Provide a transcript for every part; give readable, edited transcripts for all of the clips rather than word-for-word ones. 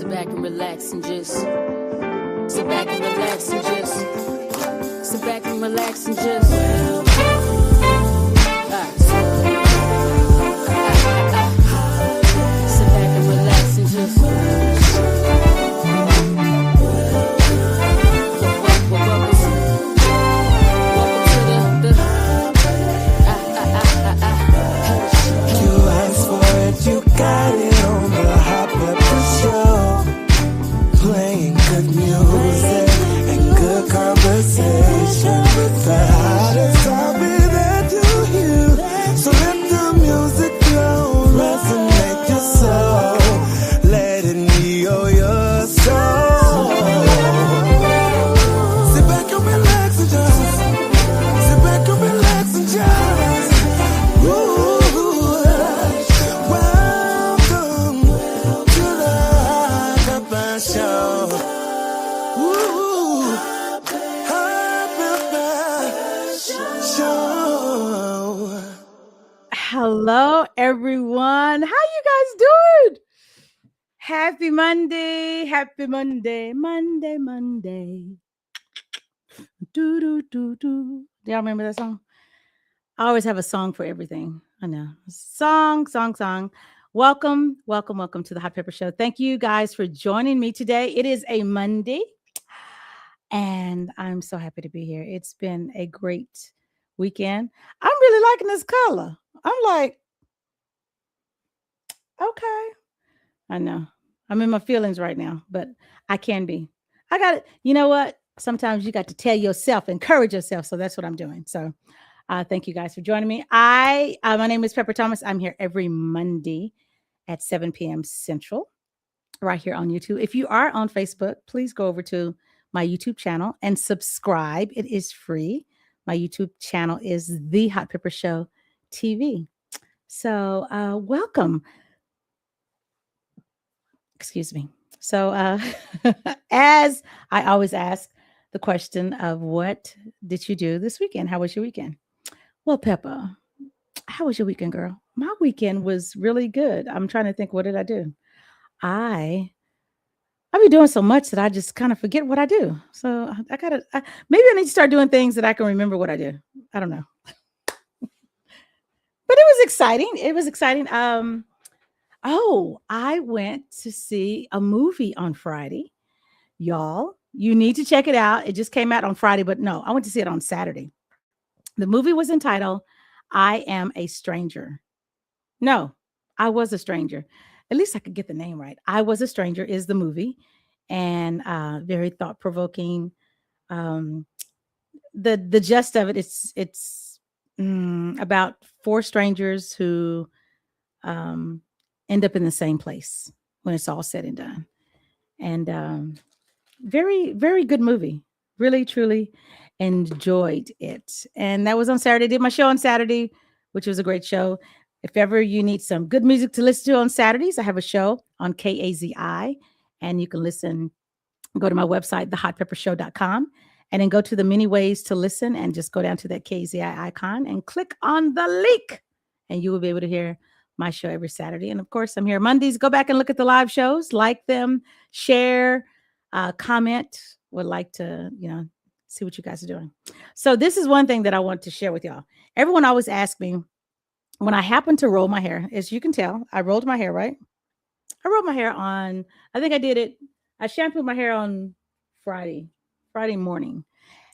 Sit back and relax and just sit back and relax and just sit back and relax and just sit back and relax and just You got it on the Hot Pepper Show, playing good music and good conversation with the hottest topic that you hear. So let the music flow, resonate your soul, let it heal your soul. Sit back and relax and just sit back and relax and just Hello, everyone. How you guys doing? Happy Monday. Happy Monday. Monday. Do. Do y'all remember that song? I always have a song for everything. I know. Song. Welcome to the Hot Pepper Show. Thank you guys for joining me today. It is a Monday, and I'm so happy to be here. It's been a great weekend. I'm really liking this color. I'm like, okay. I know. I'm in my feelings right now, but I can be. I got it. You know what? Sometimes you got to tell yourself, encourage yourself. So that's what I'm doing. So thank you guys for joining me. My name is Pepper Thomas. I'm here every Monday at 7 p.m. Central, right here on YouTube. If you are on Facebook, please go over to my YouTube channel and subscribe. It is free. My YouTube channel is The Hot Pepper Show TV. So welcome. Excuse me. So as I always ask the question of what did you do this weekend? How was your weekend? Well, Peppa, how was your weekend, girl? My weekend was really good. I'm trying to think, what did I do? I be doing so much that I just kind of forget what I do. So maybe I need to start doing things that I can remember what I do. I don't know. But it was exciting. I went to see a movie on Friday. Y'all, you need to check it out. It just came out on Friday, but no, I went to see it on Saturday. The movie was entitled, I Am a Stranger. No, I Was a Stranger. At least I could get the name right. I Was a Stranger is the movie, and very thought-provoking. The gist of it, it's about four strangers who end up in the same place when it's all said and done. And very, very good movie. Really, truly enjoyed it. And that was on Saturday. Did my show on Saturday, which was a great show. If ever you need some good music to listen to on Saturdays, I have a show on KAZI, and you can listen. Go to my website, thehotpeppershow.com, and then go to the many ways to listen and just go down to that KAZI icon and click on the link, and you will be able to hear my show every Saturday. And of course, I'm here Mondays. Go back and look at the live shows, like them, share, comment. Would like to, see what you guys are doing. So this is one thing that I want to share with y'all. Everyone always asks me when I happen to roll my hair, as you can tell, I rolled my hair, right? I rolled my hair on, I shampooed my hair on Friday morning.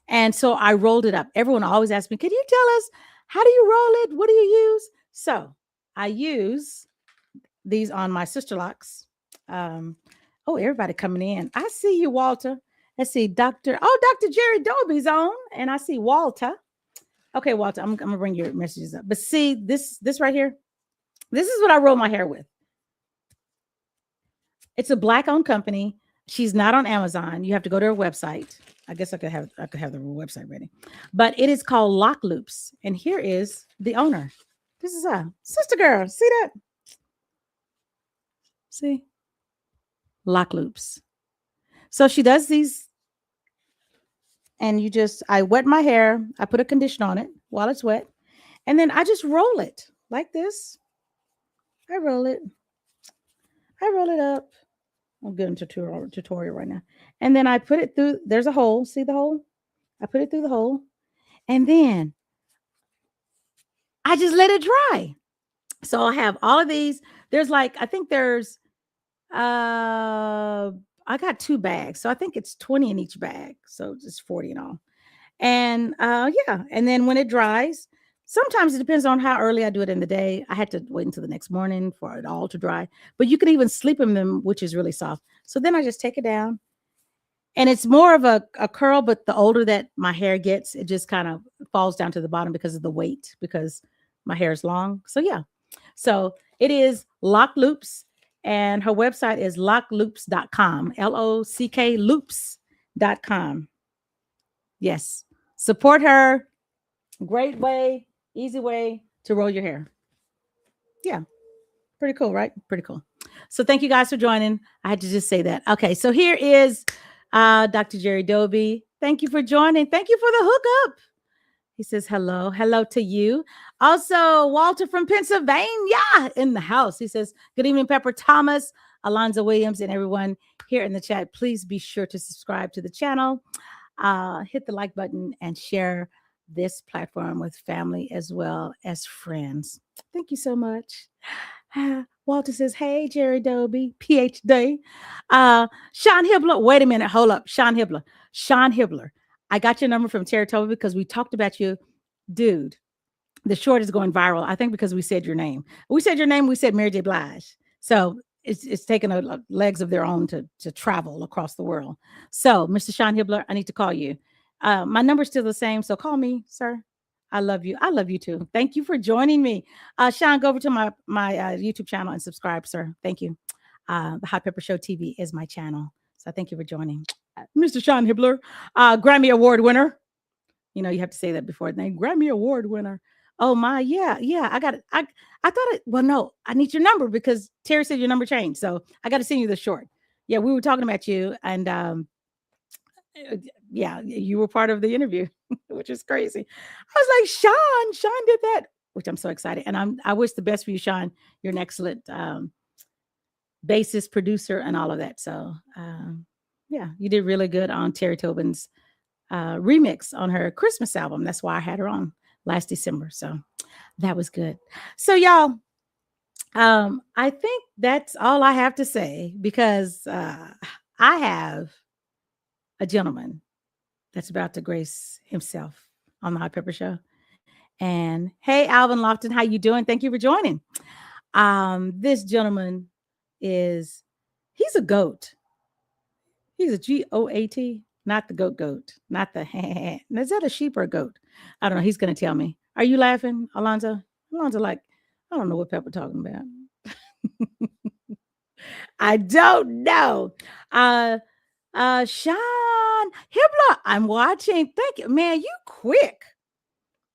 And so I rolled it up. Everyone always asks me, can you tell us, how do you roll it? What do you use? So I use these on my sister locks. Everybody coming in. I see you, Walter. Let's see, Dr. Jerry Dobie's on, and I see Walter. Okay, Walter, I'm gonna bring your messages up. But see, this right here, this is what I roll my hair with. It's a Black-owned company. She's not on Amazon. You have to go to her website. I guess I could have the website ready. But it is called Lock Loops. And here is the owner. This is a sister girl. See that? See? Lock Loops. So she does these. And I wet my hair. I put a conditioner on it while it's wet. And then I just roll it like this. I roll it up. I'm doing a tutorial right now. And then I put it through. There's a hole. See the hole? I put it through the hole. And then I just let it dry. So I have all of these. There's like, I think there's, I got 2 bags. So I think it's 20 in each bag. So just 40 in all. And yeah. And then when it dries, sometimes it depends on how early I do it in the day. I had to wait until the next morning for it all to dry. But you can even sleep in them, which is really soft. So then I just take it down. And it's more of a curl, but the older that my hair gets, it just kind of falls down to the bottom because of the weight, because my hair is long. So yeah. So it is Lock Loops, and her website is lockloops.com, LOCK loops.com. Yes. Support her. Great way, easy way to roll your hair. Yeah. Pretty cool, right? Pretty cool. So thank you guys for joining. I had to just say that. Okay. So here is Dr. Jerry Dobie. Thank you for joining. Thank you for the hookup. He says, hello. Hello to you. Also, Walter from Pennsylvania in the house. He says, good evening, Pepper Thomas, Alonzo Williams, and everyone here in the chat. Please be sure to subscribe to the channel. Hit the like button and share this platform with family as well as friends. Thank you so much. Walter says, hey, Jerry Dobie, PhD. Sean Hibbler. Wait a minute. Hold up. Sean Hibbler. I got your number from Terratoba because we talked about you. Dude, the short is going viral. I think because we said your name. We said your name. We said Mary J. Blige. So it's taken legs of their own to travel across the world. So, Mr. Sean Hibbler, I need to call you. My number's still the same. So call me, sir. I love you. I love you too. Thank you for joining me. Sean, go over to my YouTube channel and subscribe, sir. Thank you. The Hot Pepper Show TV is my channel. So thank you for joining. Mr. Sean Hibbler, Grammy Award winner. You know, you have to say that before the name. Grammy Award winner. Oh my, yeah. I got it. I thought it, well, no, I need your number because Terry said your number changed. So I got to send you the short. Yeah, we were talking about you, and yeah, you were part of the interview, which is crazy. I was like, Sean did that, which I'm so excited. And I wish the best for you, Sean. You're an excellent bassist, producer, and all of that. So yeah, you did really good on Terry Tobin's remix on her Christmas album. That's why I had her on last December. So that was good. So y'all, I think that's all I have to say because I have a gentleman that's about to grace himself on the Hot Pepper Show. And hey, Alvin Lofton, how you doing? Thank you for joining. This gentleman he's a goat. He's a GOAT, not the goat, not the is that a sheep or a goat? I don't know. He's going to tell me. Are you laughing, Alonzo? Alonzo, like, I don't know what Pepper talking about. I don't know. Sean Hibbler, I'm watching. Thank you, man. You quick.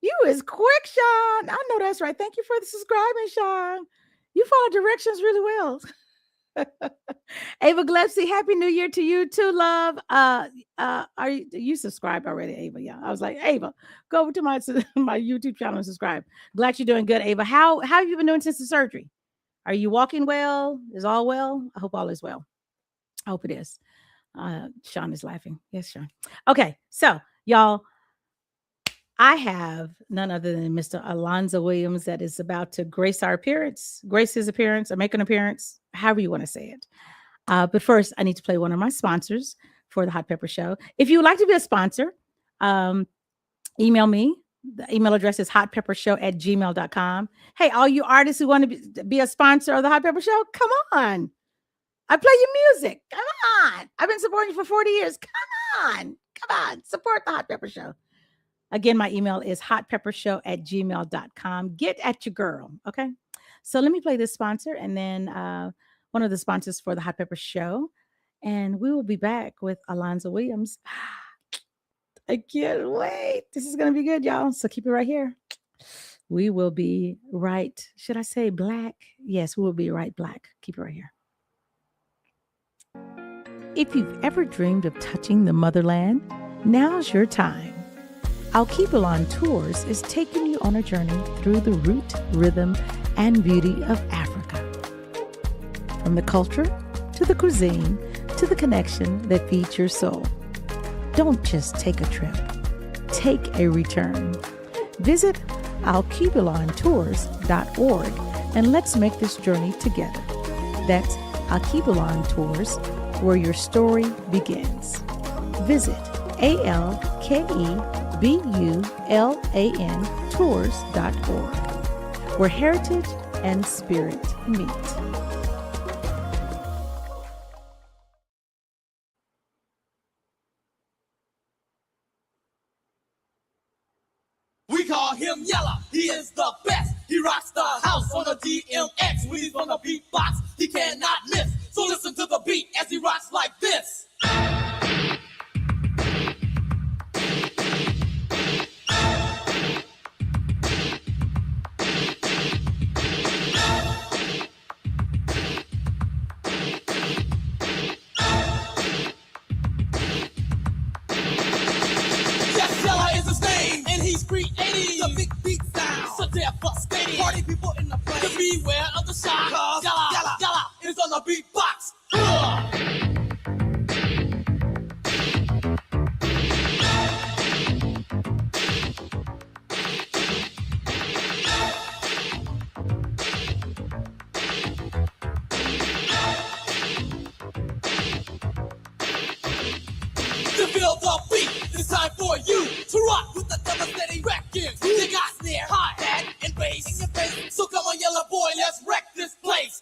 You is quick, Sean. I know that's right. Thank you for the subscribing, Sean. You follow directions really well. Ava Gillespie, happy new year to you too, love. Are you subscribed already, Ava? Yeah, I was like, Ava, go over to my YouTube channel and subscribe. Glad you're doing good, Ava. How have you been doing since the surgery? Are you walking well? Is all well? I hope all is well. I hope it is. Sean is laughing. Yes, Sean. Okay, so y'all, I have none other than Mr. Alonzo Williams that is about to grace his appearance, or make an appearance, however you want to say it. But first, I need to play one of my sponsors for the Hot Pepper Show. If you would like to be a sponsor, email me. The email address is hotpeppershow@gmail.com. Hey, all you artists who want to be a sponsor of the Hot Pepper Show, come on. I play your music. Come on. I've been supporting you for 40 years. Come on. Support the Hot Pepper Show. Again, my email is hotpeppershow@gmail.com. Get at your girl. Okay. So let me play this sponsor and then one of the sponsors for the Hot Pepper Show. And we will be back with Alonzo Williams. I can't wait. This is going to be good, y'all. So keep it right here. We will be right. Should I say black? Yes, we will be right black. Keep it right here. If you've ever dreamed of touching the motherland, now's your time. Our Keeple on Tours is taking you on a journey through the root, rhythm, and beauty of Africa. From the culture to to the cuisine, to the connection that feeds your soul. Don't just take a trip, take a return. Visit alkebulantours.org and let's make this journey together. That's Alkebulan Tours, where your story begins. Visit ALKEBULAN tours.org, where heritage and spirit meet. We call him Yella, he is the best. He rocks the house on the DMX. When he's on the beatbox, he cannot miss. So listen to the beat as he rocks like this. The big beat sound, so devastating. Party people in the place, to beware of the shot. Yella, Yella is on the beatbox. To feel the beat, it's time for you to rock with the devastating wrecking. You got snare, hi-hat, and bass in your face. So come on, Yella boy, let's wreck this place.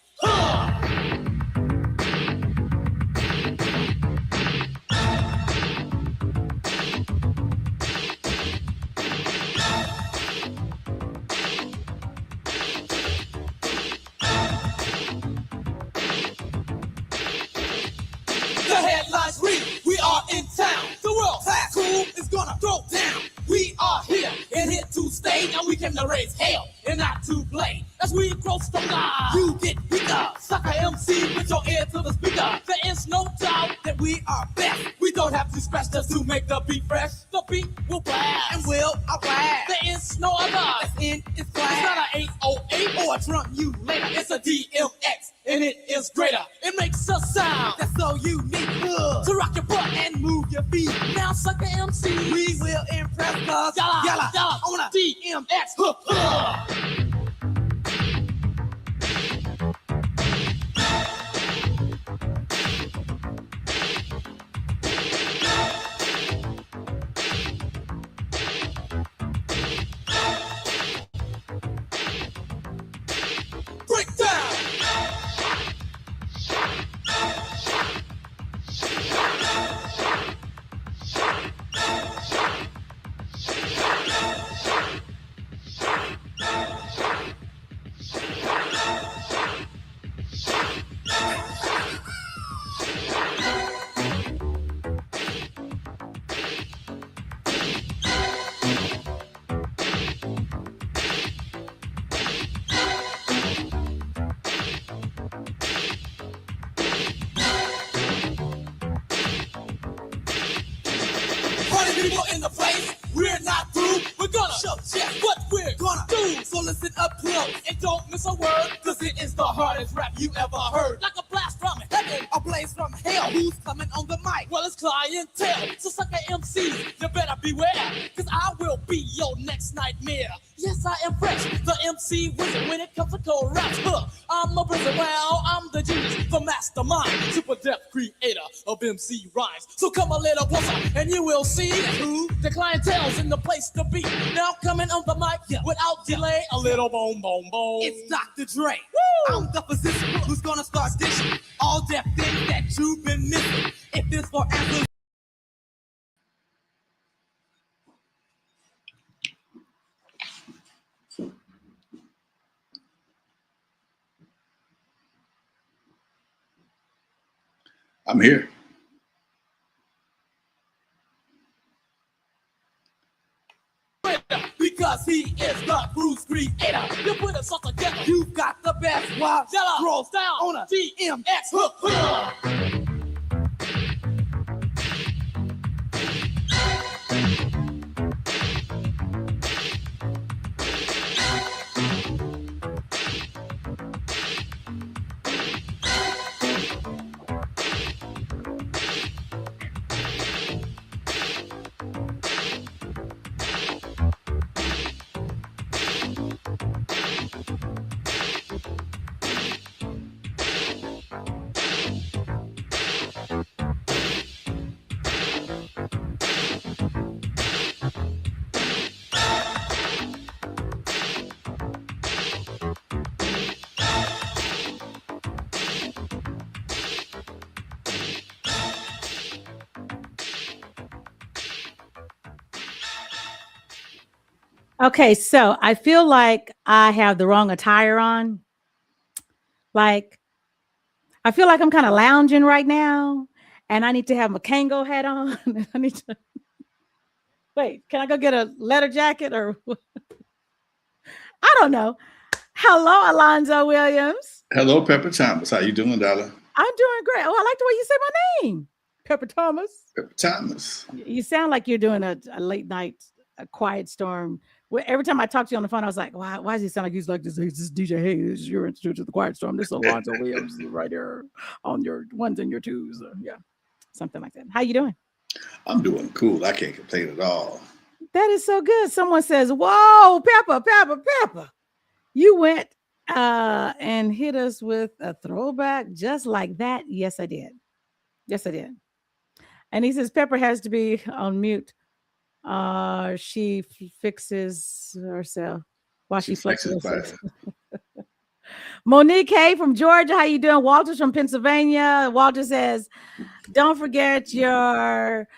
The headlines read, we are in town. The World Class Cru is gonna throw down. We are here and here to stay, and we came to raise hell and not to play. As we grow stronger, you get weaker. Sucker MC with your ear to the speaker. There is no doubt that we are best. We don't have to scratch just to make the beat fresh. The beat will blast and will blast. There is no other. That's in its class. It's not an 808 or a drum you later. It's a DMX and it is greater. It makes a sound that's so unique. To rock your butt and move your feet. Now sucker MC, we will impress us. Yalla, on a DMX. Breakdown. People in the place, we're not through. We're gonna show just what we're gonna do. So listen up close and don't miss a word, cause it is the hardest rap you ever heard. Like a blast from heaven, a blaze from hell. Who's coming on the mic? Well, it's clientele. So sucker MCs, you better beware, cause I will be your next nightmare. Yes, I am fresh, the MC wizard when it comes to cold raps. I'm a wizard, well, I'm the genius, the mastermind, super depth creator of MC rhymes. So come a little closer and you will see who the clientele's in the place to be. Now coming on the mic, without delay, a little boom, boom, boom. It's Dr. Dre. Woo! I'm the physician who's gonna start dishing all that things that you've been missing. If it's for answers. I'm here. Because he is the Bruce creator. You put us all together, you've got the best. While Yella rolls down on a DMX hook. Okay, so I feel like I have the wrong attire on. Like, I feel like I'm kind of lounging right now, and I need to have my Kango hat on. I need to wait. Can I go get a leather jacket or I don't know? Hello, Alonzo Williams. Hello, Pepper Thomas. How you doing, darling? I'm doing great. Oh, I like the way you say my name, Pepper Thomas. Pepper Thomas. You sound like you're doing a late night, a quiet storm. Every time I talk to you on the phone, I was like, why does he sound like he's like this? He's this DJ. Hey, this is your introduction to the Quiet Storm. This is Alonzo Williams right there on your ones and your twos. Yeah, something like that. How you doing? I'm doing cool. I can't complain at all. That is so good. Someone says, whoa, Pepper. You went and hit us with a throwback just like that. Yes, I did. And he says, Pepper has to be on mute. She fixes herself while she flexes herself. Monique Hay from Georgia, how you doing? Walter's from Pennsylvania. Walter says, don't forget your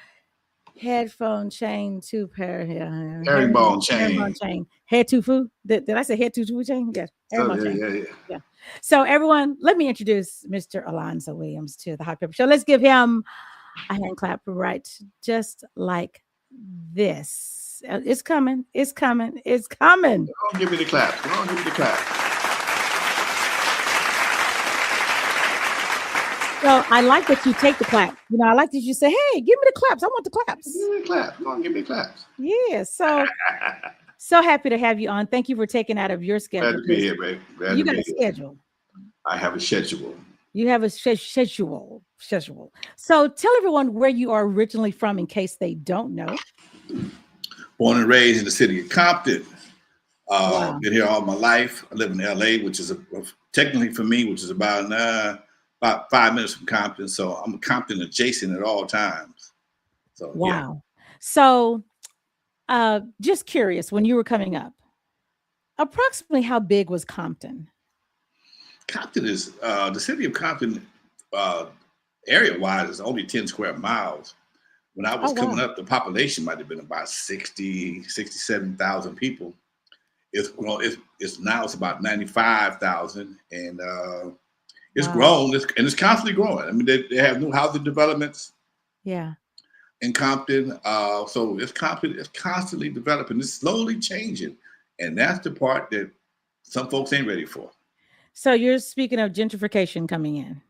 headphone chain, 2 pair here. Herringbone chain. Head to food. Did I say head to food chain? Yes. Yeah. So everyone, let me introduce Mr. Alonzo Williams to the Hot Pepper Show. Let's give him a hand clap right just like this. It's coming. Go on, give me the clap. So I like that you take the clap. You know, I like that you say, hey, give me the claps. I want the claps. Give me the clap. Go on, give me the claps. Yeah. So happy to have you on. Thank you for taking out of your schedule. Glad to be here, babe. You got a schedule. I have a schedule. You have a schedule. So tell everyone where you are originally from in case they don't know. Born and raised in the city of Compton. Wow. Been here all my life. I live in LA, which is technically for me, which is about 5 minutes from Compton. So I'm Compton adjacent at all times. So wow. Yeah. So just curious, when you were coming up, approximately how big was Compton? Compton is the city of Compton area-wise is only 10 square miles. When I was coming up, the population might have been about 67,000 people. It's now it's about 95,000, and it's grown. It's constantly growing. I mean, they have new housing developments. Yeah. In Compton, so it's constantly developing. It's slowly changing, and that's the part that some folks ain't ready for. So you're speaking of gentrification coming in.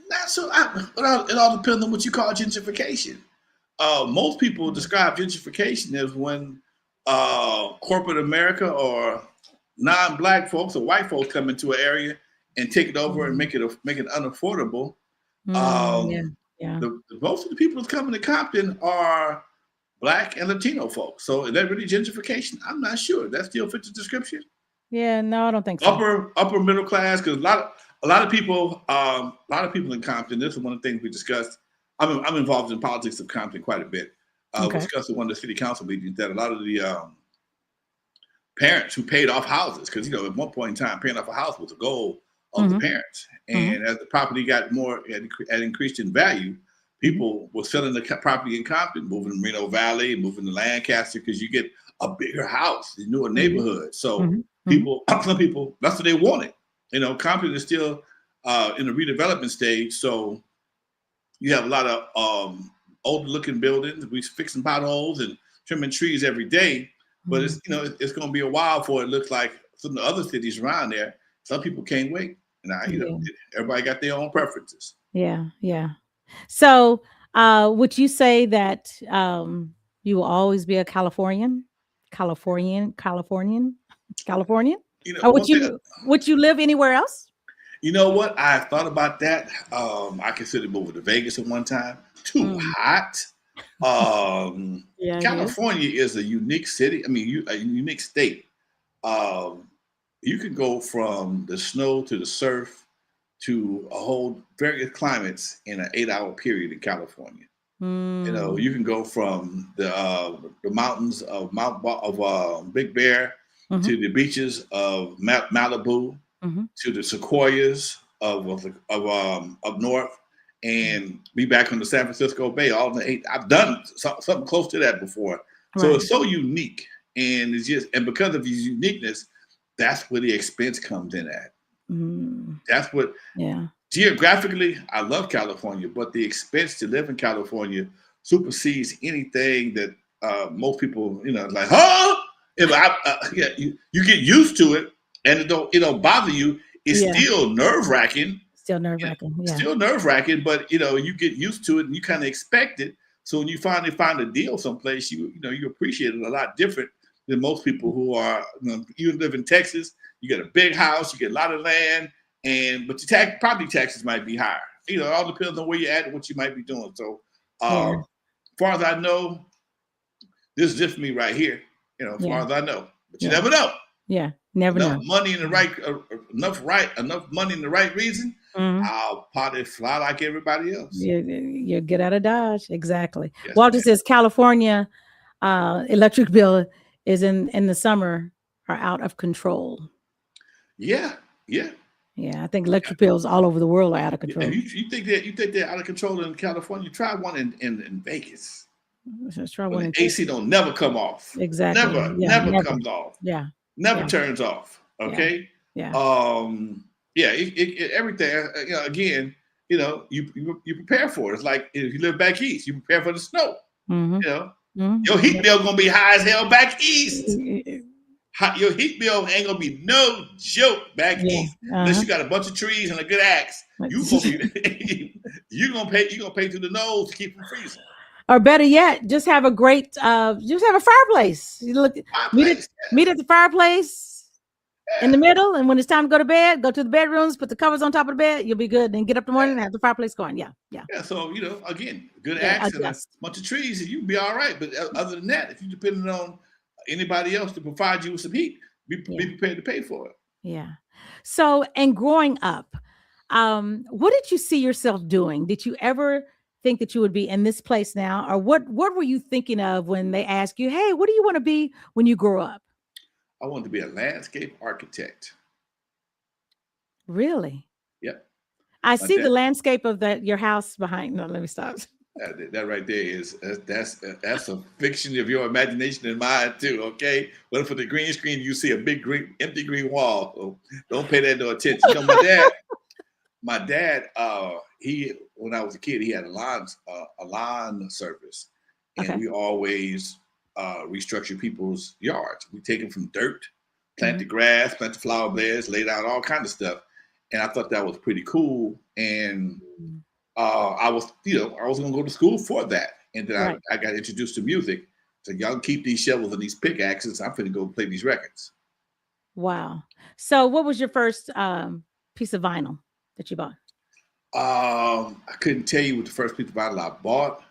Not so. It all depends on what you call gentrification. Most people describe gentrification as when corporate America or non-black folks or white folks come into an area and take it over and make it unaffordable. Most of the people that's coming to Compton are Black and Latino folks. So is that really gentrification? I'm not sure. That still fits the description. Yeah, no, I don't think so. Upper middle class, because a lot of people in Compton. This is one of the things we discussed. I'm involved in politics of Compton quite a bit. We discussed at one of the city council meetings that a lot of the parents who paid off houses, because at one point in time, paying off a house was a goal of the parents. And as the property got more had increased in value, people were selling the property in Compton, moving to Reno Valley, moving to Lancaster, because you get a bigger house, a newer neighborhood. So some people, that's what they wanted. Compton is still in the redevelopment stage. So you have a lot of older looking buildings. We fixing potholes and trimming trees every day. But it's going to be a while before it looks like some of the other cities around there. Some people can't wait. Everybody got their own preferences. Yeah. So would you say that you will always be a Californian? Would you live anywhere else? You know what? I thought about that. I considered moving to Vegas at one time. Too hot. California is a unique city. A unique state. You can go from the snow to the surf to a whole various climates in an 8-hour period in California. You can go from the mountains of Big Bear to the beaches of Malibu to the sequoias of north, and be back on the San Francisco Bay all in the 8. I've done something close to that before. So it's so unique. and it's just, and because of his uniqueness, that's where the expense comes in at. That's what. Yeah. Geographically, I love California, but the expense to live in California supersedes anything that most people, like, huh? Yeah, you get used to it, and it don't bother you. It's still nerve wracking. Still nerve wracking. Yeah. Still nerve wracking, but you get used to it, and you kind of expect it. So when you finally find a deal someplace, you appreciate it a lot different than most people who are. You live in Texas, you get a big house, you get a lot of land. But your property taxes might be higher. It all depends on where you're at and what you might be doing. So, as far as I know, this is just me right here. As far as I know, but you never know. Yeah, never know. Money in the right, enough money in the right reason. I'll probably fly like everybody else. You get out of Dodge. Exactly. Yes, Walter says California electric bill is in the summer are out of control. Yeah. Yeah, I think electric bills all over the world are out of control. You think they're out of control in California? Try one in Vegas. Let's try one. AC don't never come off. Exactly. Never comes off. Yeah. Never turns off. Okay. Yeah. Everything. Again, you prepare for it. It's like if you live back east, you prepare for the snow. Your heat bill gonna be high as hell back east. Your heat bill ain't gonna be no joke back east unless you got a bunch of trees and a good axe. You gonna pay through the nose to keep from freezing. Or better yet, just have a great just have a fireplace. You meet at the fireplace in the middle, and when it's time to go to bed, go to the bedrooms, put the covers on top of the bed. You'll be good. Then get up in the morning and have the fireplace going. Yeah. So again, good axe and a bunch of trees, and you'll be all right. But other than that, if you're depending on anybody else to provide you with some heat, be prepared to pay for it. Yeah. So, and growing up, what did you see yourself doing? Did you ever think that you would be in this place now? Or what were you thinking of when they asked you, hey, what do you want to be when you grow up? I wanted to be a landscape architect. Really? Yep. I see the landscape of your house behind. No, let me stop. That right there that's a fiction of your imagination and mine too. Okay, but for the green screen, you see a big empty green wall. So don't pay that no attention. My dad, he when I was a kid, he had a lawn service, and we always restructure people's yards. We take them from dirt, plant the grass, plant the flower beds, lay down all kinds of stuff, and I thought that was pretty cool. And I was going to go to school for that. And then I got introduced to music. So y'all keep these shovels and these pickaxes. I'm going to go play these records. Wow. So what was your first piece of vinyl that you bought? I couldn't tell you what the first piece of vinyl I bought.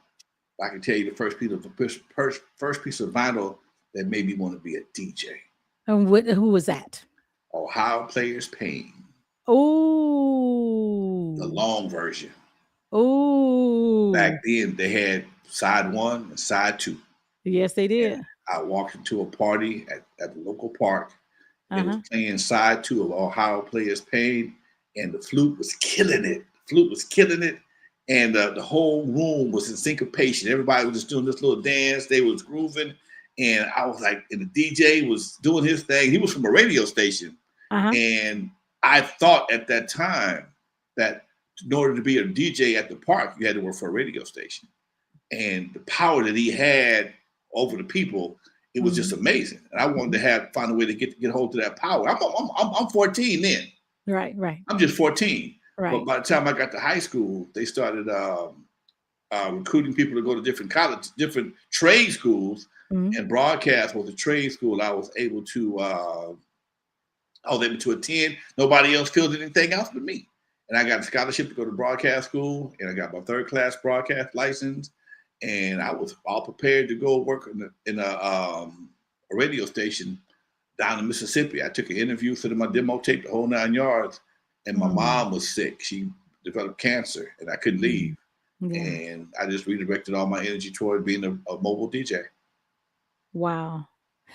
I can tell you the first piece of vinyl that made me want to be a DJ. And who was that? Ohio Players Pain. Oh. The long version. Oh. Back then, they had side 1 and side 2. Yes, they did. And I walked into a party at the local park. They was playing side 2 of Ohio Players Pain, and the flute was killing it. And the whole room was in syncopation. Everybody was just doing this little dance. They was grooving, and I was like, and the DJ was doing his thing. He was from a radio station, and I thought at that time that in order to be a DJ at the park, you had to work for a radio station. And the power that he had over the people, it was just amazing. And I wanted to find a way to get hold of that power. I'm 14 then. Right. I'm just 14. Right. But by the time I got to high school, they started recruiting people to go to different colleges, different trade schools, and broadcast was a trade school I was able to attend. Nobody else filled anything else but me. And I got a scholarship to go to broadcast school, and I got my 3rd class broadcast license, and I was all prepared to go work in a radio station down in Mississippi. I took an interview, sent my demo tape, the whole 9 yards, and my mom was sick. She developed cancer, and I couldn't leave. And I just redirected all my energy toward being a mobile DJ. Wow.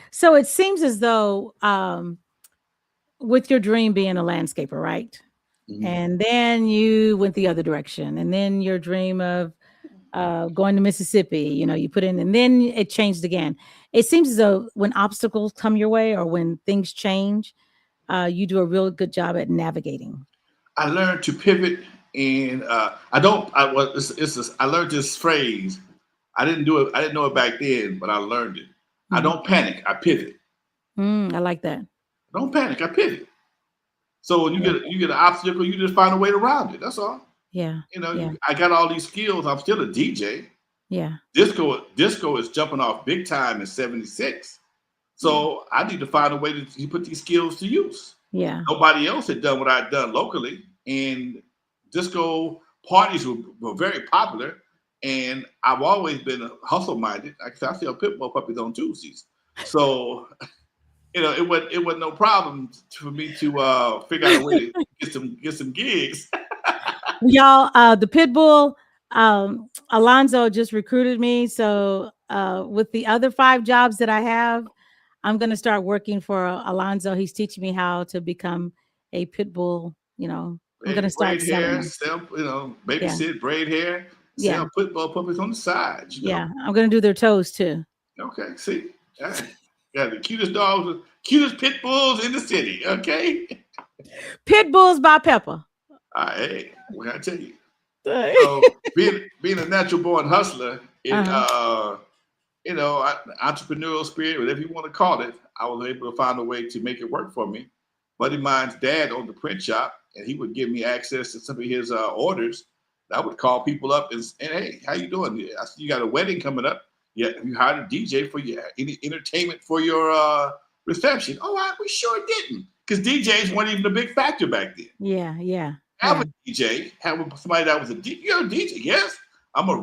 So it seems as though with your dream being a landscaper, right? And then you went the other direction, and then your dream of going to Mississippi, you put in, and then it changed again. It seems as though when obstacles come your way or when things change, you do a real good job at navigating. I learned to pivot, and I learned this phrase. I didn't do it. I didn't know it back then, but I learned it. I don't panic. I pivot. I like that. I don't panic. I pivot. So when you get an obstacle, you just find a way around it. That's all. Yeah. I got all these skills. I'm still a DJ. Yeah. Disco is jumping off big time in '76. So I need to find a way to put these skills to use. Yeah. Nobody else had done what I'd done locally, and disco parties were very popular. And I've always been hustle minded. I sell Pitbull puppies on Tuesdays, so it wasn't no problem for me to figure out a way to get some gigs. Y'all, the Pitbull, Alonzo just recruited me. So with the other 5 jobs that I have, I'm going to start working for Alonzo. He's teaching me how to become a Pitbull. I'm going to start braid hair, babysit, braid hair, sell Pitbull puppies on the side. Yeah, I'm going to do their toes too. Okay, see, got the cutest dogs, cutest pit bulls in the city. Okay, Pit Bulls by Pepper. Hey, what can I tell you? So being a natural born hustler, entrepreneurial spirit, whatever you want to call it, I was able to find a way to make it work for me. Buddy of mine's dad owned the print shop, and he would give me access to some of his orders. I would call people up and hey, how you doing? I see you got a wedding coming up. Yeah, you hired a DJ for any entertainment for your reception. Oh, we sure didn't, because DJs weren't even a big factor back then. Yeah. Have a DJ, have somebody that was a DJ. You're a DJ, yes. I'm a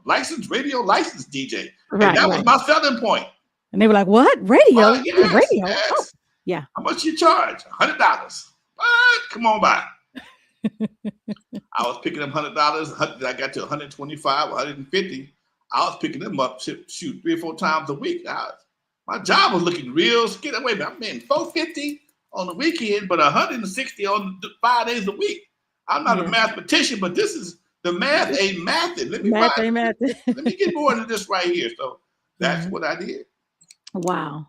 licensed DJ. Right, and that was my selling point. And they were like, what? Radio? Yes, Radio? Yes. Oh, yeah. How much you charge? $100. What? Come on by. I was picking up $100. I got to 125, 150. I was picking them up, shoot, 3 or 4 times a week. My job was looking real skinny. Wait a minute, I'm paying $450 on the weekend, but $160 on 5 days a week. I'm not a mathematician, but this is the math ain't mathing. Let me get more into this right here. So that's what I did. Wow.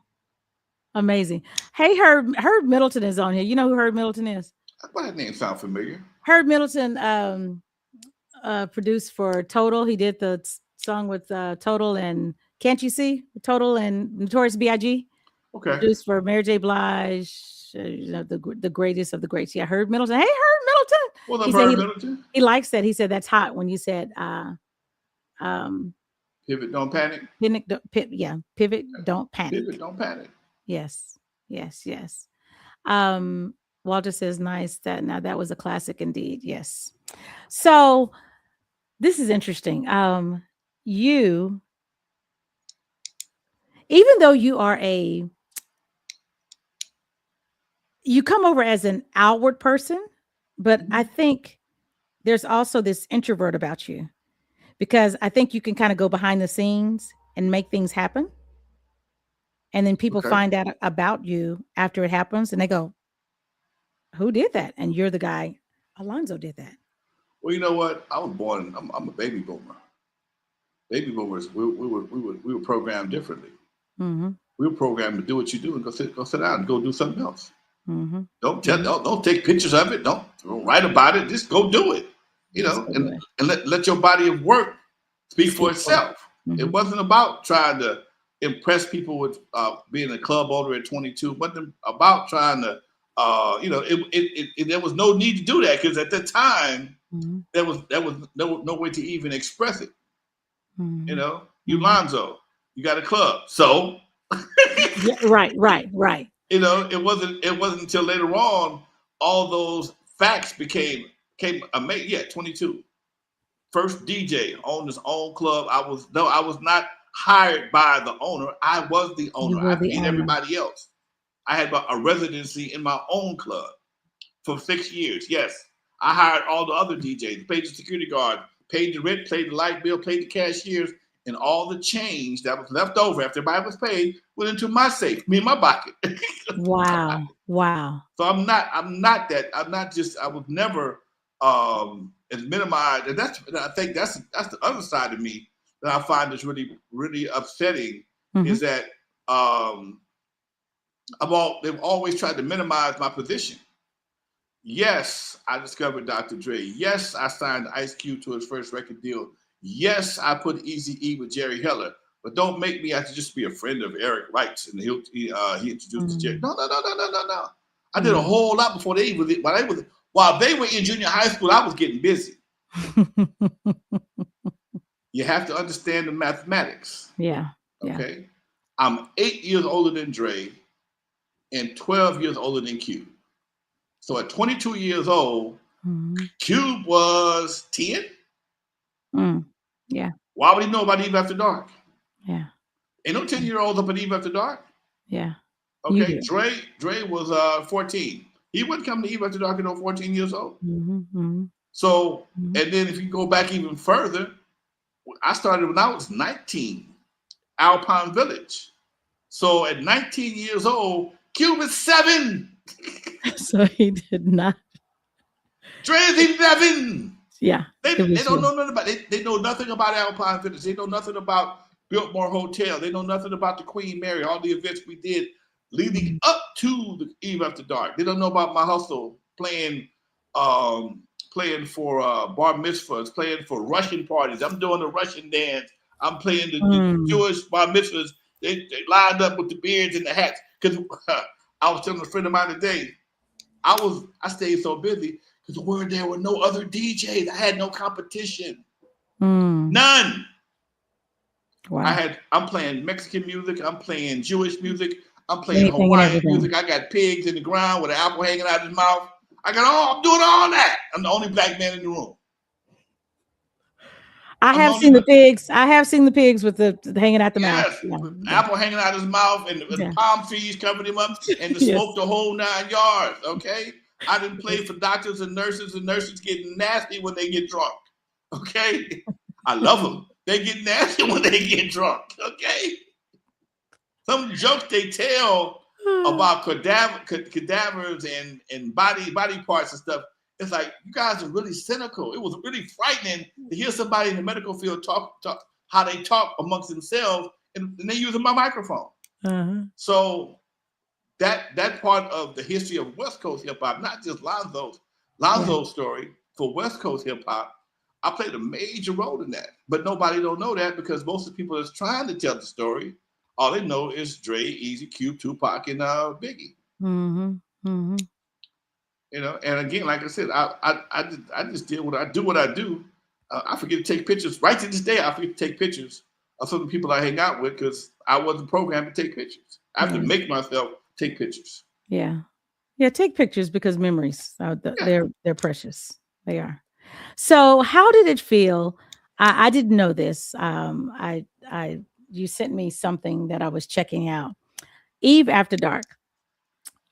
Amazing. Hey, Herb Middleton is on here. You know who Herb Middleton is? Why that name sound familiar? Herb Middleton produced for Total. He did the song with Total and Can't You See? Total and Notorious B.I.G. Okay. Produced for Mary J. Blige, the greatest of the greats. Yeah, Herb Middleton. Hey, Herb Middleton. Well, Herb Middleton. He likes that. He said that's hot when you said pivot, don't panic. Pivot, don't panic. Pivot, don't panic. Yes. Walter says, nice. That was a classic indeed. Yes. So this is interesting. You, even though you come over as an outward person, but I think there's also this introvert about you, because I think you can kind of go behind the scenes and make things happen. And then people find out about you after it happens and they go, who did that? And you're the guy. Alonzo did that. Well, you know what? I was born. I'm a baby boomer. Baby boomers, we were programmed differently. Mm-hmm. We were programmed to do what you do and go sit down and go do something else. Mm-hmm. Don't take pictures of it. Don't write about it. Just go do it. And let your body of work speak for itself. Mm-hmm. It wasn't about trying to impress people with being a club owner at 22. It wasn't about trying to. There was no need to do that, because at the time there was no way to even express it. Mm-hmm. You Lonzo, you got a club, so right. It wasn't until later on all those facts became amazing. Yeah, 22, first DJ owned his own club. I was not hired by the owner. I was the owner. I paid everybody else. I had a residency in my own club for 6 years. Yes, I hired all the other DJs, paid the security guard, paid the rent, paid the light bill, paid the cashiers, and all the change that was left over after everybody was paid went into my safe, me and my pocket. Wow. So I was never is minimized, and I think that's the other side of me that I find is really, really upsetting. Is that they've always tried to minimize my position. Yes, I discovered Dr. Dre. Yes, I signed Ice Cube to his first record deal. Yes, I put Eazy-E with Jerry Heller. But don't make me have to just be a friend of Eric Wright's, and he introduced Jerry. No. I did a whole lot before they was. While they were in junior high school, I was getting busy. You have to understand the mathematics. Yeah. Okay. I'm 8 years older than Dre and 12 years older than Cube. So at 22 years old, Cube was 10. Yeah. Why would he know about Eve After Dark? Yeah. Ain't no 10-year-olds up at Eve After Dark. Yeah. Okay. Dre was 14. He wouldn't come to Eve After Dark at 14 years old. So, and then if you go back even further, I started when I was 19, Alpine Village. So at 19 years old, Cube is 7. So he did not. Dre's 11. Yeah. They don't know nothing about it. They know nothing about Alpine Village. They know nothing about Biltmore Hotel. They know nothing about the Queen Mary, all the events we did leading up to the Eve After Dark. They don't know about my hustle, playing for bar mitzvahs, playing for Russian parties. I'm doing the Russian dance. I'm playing the Jewish bar mitzvahs. They lined up with the beards and the hats. Because I was telling a friend of mine today, I stayed so busy because there were no other DJs. I had no competition. None. Wow. I'm playing Mexican music. I'm playing Jewish music. I'm playing Hawaiian music. I got pigs in the ground with an apple hanging out of his mouth. I'm doing all that. I'm the only black man in the room. I have seen the pigs. I have seen the pigs with the hanging out the mouth. Yeah. Apple hanging out his mouth and the palm trees covered him up and the smoke the whole 9 yards. Okay. I didn't play for doctors and nurses getting nasty when they get drunk. Okay. I love them. They get nasty when they get drunk. Okay. Some jokes they tell about cadavers and body parts and stuff. It's like, you guys are really cynical. It was really frightening to hear somebody in the medical field talk how they talk amongst themselves, and they using my microphone. So that part of the history of West Coast hip hop, not just Lonzo's story, for West Coast hip hop, I played a major role in that. But nobody don't know that because most of the people that's trying to tell the story, all they know is Dre, Eazy, Cube, Tupac, and Biggie. You know, and again, like I said, I just did what I do. I forget to take pictures. Right to this day, I forget to take pictures of some of the people I hang out with because I wasn't programmed to take pictures. I have to make myself take pictures. Yeah, take pictures because memories, they're precious. They are. So how did it feel? I didn't know this. You sent me something that I was checking out. Eve After Dark.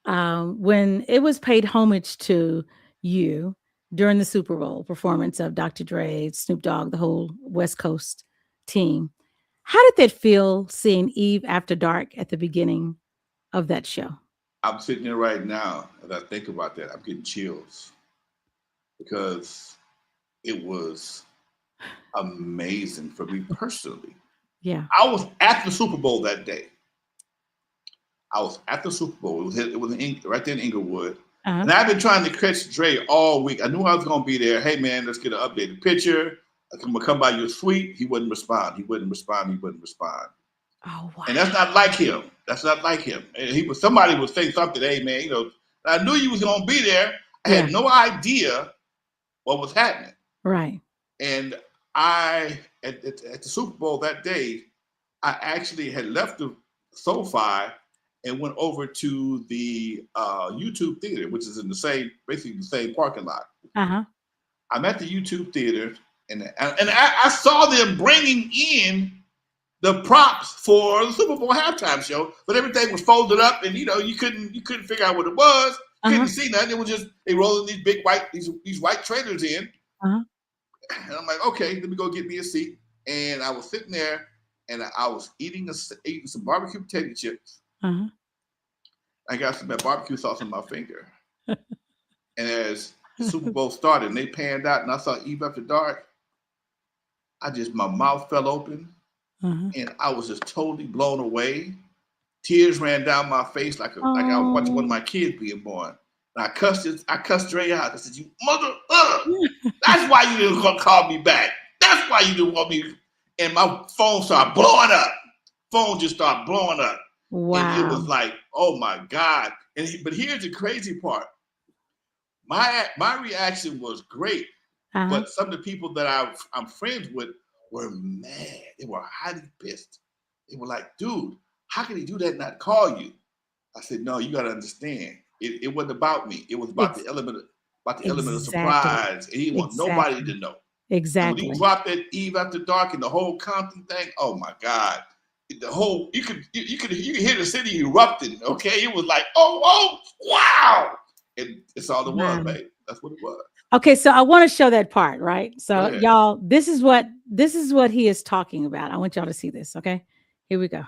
When it was paid homage to you during the Super Bowl performance of Dr. Dre, Snoop Dogg, the whole West Coast team, how did that feel seeing Eve After Dark at the beginning of that show? I'm sitting there right now, as I think about that, I'm getting chills because it was amazing for me personally. Yeah. I was at the Super Bowl that day. I was at the Super Bowl. It was right there in Inglewood. And I've been trying to catch Dre all week. I knew I was going to be there. Hey, man, let's get an updated picture. I'm going to come by your suite. He wouldn't respond. Oh, wow. And that's not like him. And somebody would say something, hey, man, you know, I knew you was going to be there. I had no idea what was happening. Right. And at the Super Bowl that day, I actually had left the SoFi and went over to the YouTube Theater, which is in basically the same parking lot. I'm at the YouTube Theater, and I saw them bringing in the props for the Super Bowl halftime show, but everything was folded up, and you couldn't figure out what it was. Couldn't see nothing. It was just they rolling these big these white trailers in, and I'm like, okay, let me go get me a seat. And I was sitting there, and I was eating some barbecue potato chips. I got some barbecue sauce on my finger. And as the Super Bowl started and they panned out and I saw Eve After Dark, my mouth fell open and I was just totally blown away. Tears ran down my face like I was watching one of my kids being born. And I cussed Dre out. I said, "You mother, that's why you didn't call me back. That's why you didn't want me." And my phone started blowing up. Phone just started blowing up. Wow. And it was like, oh my God. But here's the crazy part. My reaction was great. But some of the people that I'm friends with were mad. They were highly pissed. They were like, "Dude, how can he do that and not call you?" I said, "No, you got to understand. It wasn't about me. It was about the element of surprise. And he didn't want nobody to know." Exactly. And when he dropped that Eve After Dark and the whole Compton thing, oh my God. The whole you could hear the city erupting, okay? It was like, oh, wow. And it's all it was, babe. That's what it was. Okay, so I want to show that part, right? So y'all, this is what he is talking about. I want y'all to see this, okay? Here we go.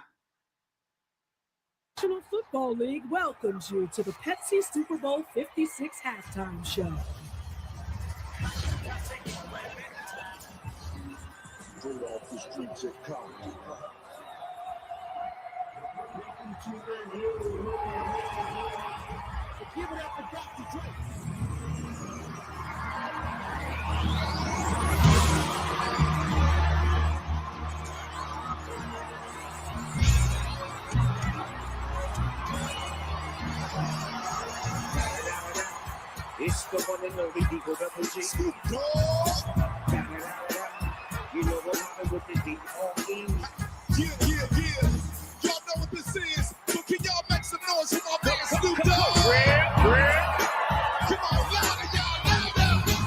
National Football League welcomes you to the Pepsi Super Bowl 56 halftime show. Off the streets of Compton. Give it up for Dr. Dre. It's the one and only Digo Double G. Snoop Dogg. You know what happened with the D.R.E. Yeah. Y'all know what this is. So can y'all make some noise for my man Snoop Dogg? Come on, louder, y'all, louder.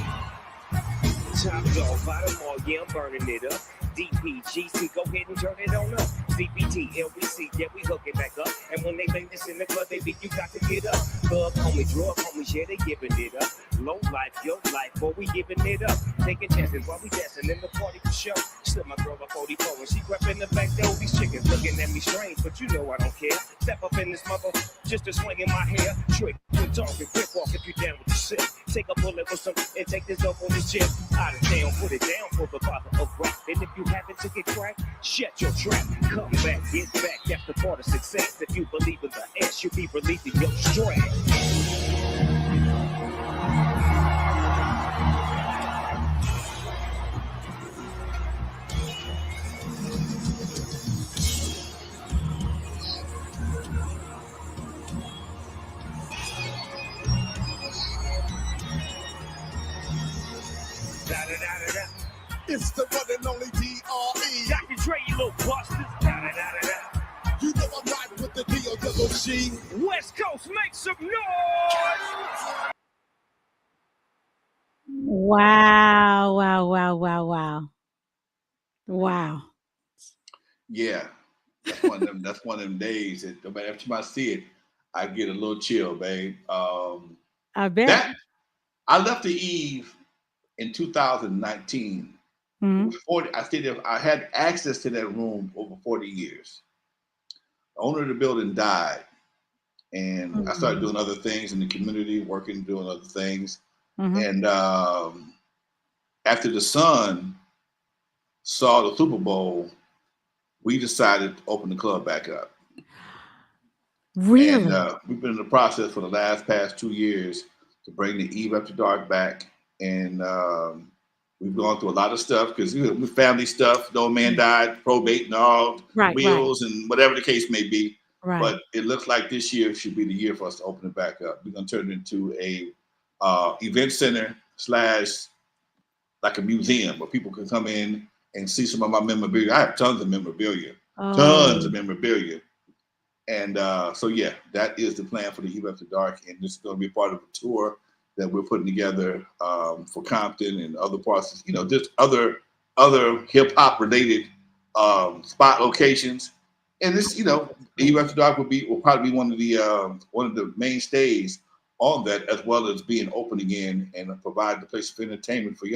Top dog, bottom all, yeah, I'm burning it up. DPGC, go ahead and turn it on up. CPT, LBC, yeah, we hooking back up. And when they make this in the club, baby, you got to get up. Thug homie, drug homies, yeah, they giving it up. Low life, your life, boy, we giving it up. Taking chances while we dancing in the party for show. Slip my girl a 44 and she crept in the back door. These chickens looking at me strange, but you know I don't care. Step up in this mother, just to swing in my hair. Trick, good talk, and quick walk if you down with the shit. Take a bullet with some and take this up on this jet. Out of town, put it down for the father of rap. And if you happen to get cracked, shut your trap. Come back, get back, that's the part of success. If you believe in the S, you'll be relieving your stress. It's the one and only D.R.E. Dr. Dre, you little busters. You know I'm riding with the D.O.G. West Coast, make some noise! Wow. Yeah. That's one of them days that every time I see it, I get a little chill, babe. I bet. I left the Eve in 2019. I stayed there. I had access to that room over 40 years. The owner of the building died, and I started doing other things in the community, working, doing other things. And after the Sun saw the Super Bowl, we decided to open the club back up. Really? And we've been in the process for the past 2 years to bring the Eve After Dark back, and we've gone through a lot of stuff because with family stuff, no man died, probate and all, wills and whatever the case may be. Right. But it looks like this year should be the year for us to open it back up. We're going to turn it into a event center / like a museum where people can come in and see some of my memorabilia. I have tons of memorabilia. And so, yeah, that is the plan for the Eve After Dark. And this is going to be part of a tour that we're putting together for Compton and other parts, just other hip hop related spot locations. And this, Eve After Dark will probably be one of the mainstays on that, as well as being open again and provide the place of entertainment for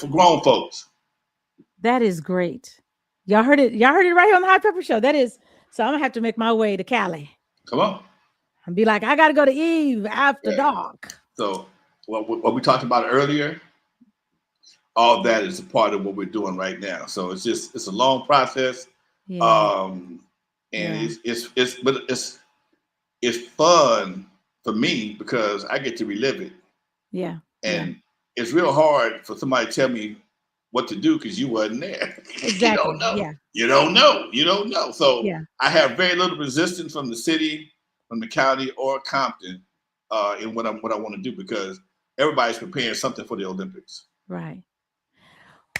grown folks. That is great. Y'all heard it right here on the Hot Pepper Show. That is, so I'm gonna have to make my way to Cali. Come on. And be like, I gotta go to Eve After Dark. So what we talked about earlier, all that is a part of what we're doing right now. So it's a long process. Yeah. And it's fun for me because I get to relive it. Yeah. And it's real hard for somebody to tell me what to do because you wasn't there. Exactly. You don't know. Yeah. You don't know. So Yeah. I have very little resistance from the city, from the county, or Compton in what I want to do because everybody's preparing something for the Olympics. Right.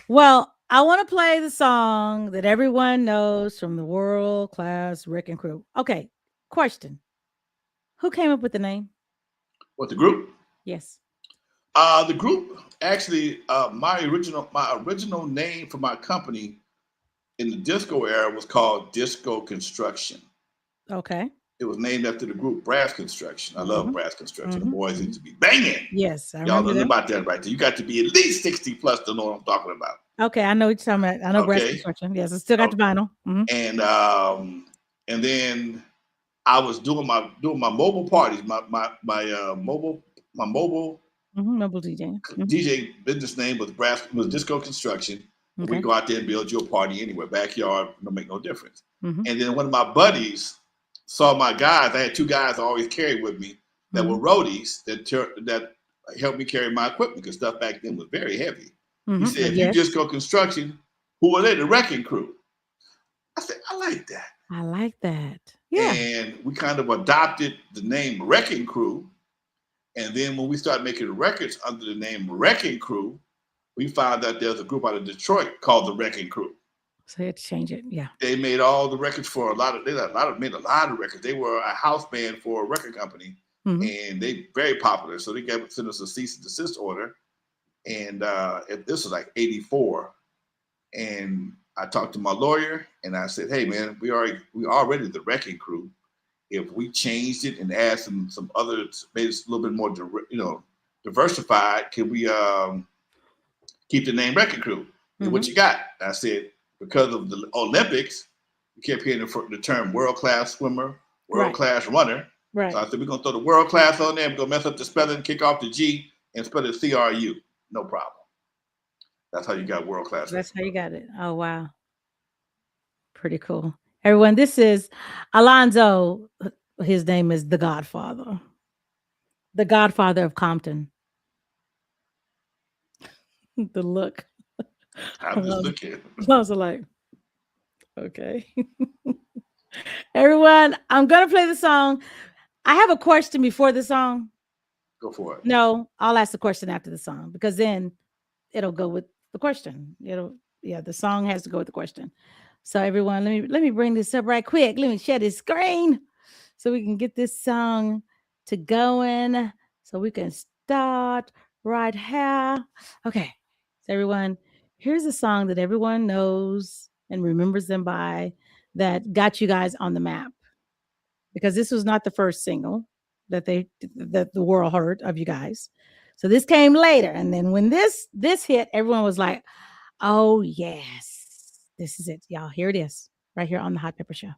Well, I want to play the song that everyone knows from the World Class Wreckin Cru. Okay, question. Who came up with the name? What, the group? Yes. The group, actually, my original name for my company in the disco era was called Disco Construction. Okay. It was named after the group Brass Construction. I love Brass Construction. The boys used to be banging. Yes, I Y'all remember know about that right there. You got to be at least 60 plus to know what I'm talking about. Okay, I know what you're talking about. I know Brass Construction. Yes, I still got the vinyl. And then I was doing my mobile parties, my mobile DJ. DJ business name was Disco Construction. Okay. We go out there and build you a party anywhere, backyard, don't make no difference. And then one of my buddies saw my guys. I had two guys I always carried with me that were roadies that helped me carry my equipment because stuff back then was very heavy. He said, if you Disco Construction, who are they? The Wreckin Cru. I said, I like that. I like that. Yeah. And we kind of adopted the name Wreckin Cru. And then when we started making records under the name Wreckin Cru, we found out there's a group out of Detroit called the Wreckin Cru. So you had to change it. Yeah. They made all the records for made a lot of records. They were a house band for a record company and they very popular. So they sent us a cease and desist order. And this was like 84. And I talked to my lawyer and I said, hey man, we already the Wreckin Cru. If we changed it and add some other, made it a little bit more, diversified, can we keep the name Wreckin Cru? And what you got? I said, because of the Olympics, you kept hearing the term world class swimmer, world class runner. Right. So I said, we're gonna throw the world class on there. We're gonna mess up the spelling, kick off the G, and spell it CRU. No problem. That's how you got world class. That's how you got it. Oh wow. Pretty cool. Everyone, this is Alonzo. His name is the Godfather of Compton. The look. I'm just looking. Alonzo like, okay. Everyone, I'm going to play the song. I have a question before the song. Go for it. No, I'll ask the question after the song because then it'll go with the question. The song has to go with the question. So everyone, let me bring this up right quick. Let me share this screen so we can get this song to going. So we can start right here. Okay. So everyone, here's a song that everyone knows and remembers them by that got you guys on the map. Because this was not the first single that the world heard of you guys. So this came later. And then when this hit, everyone was like, oh yes. This is it, y'all. Here it is, right here on the Hot Pepper Show.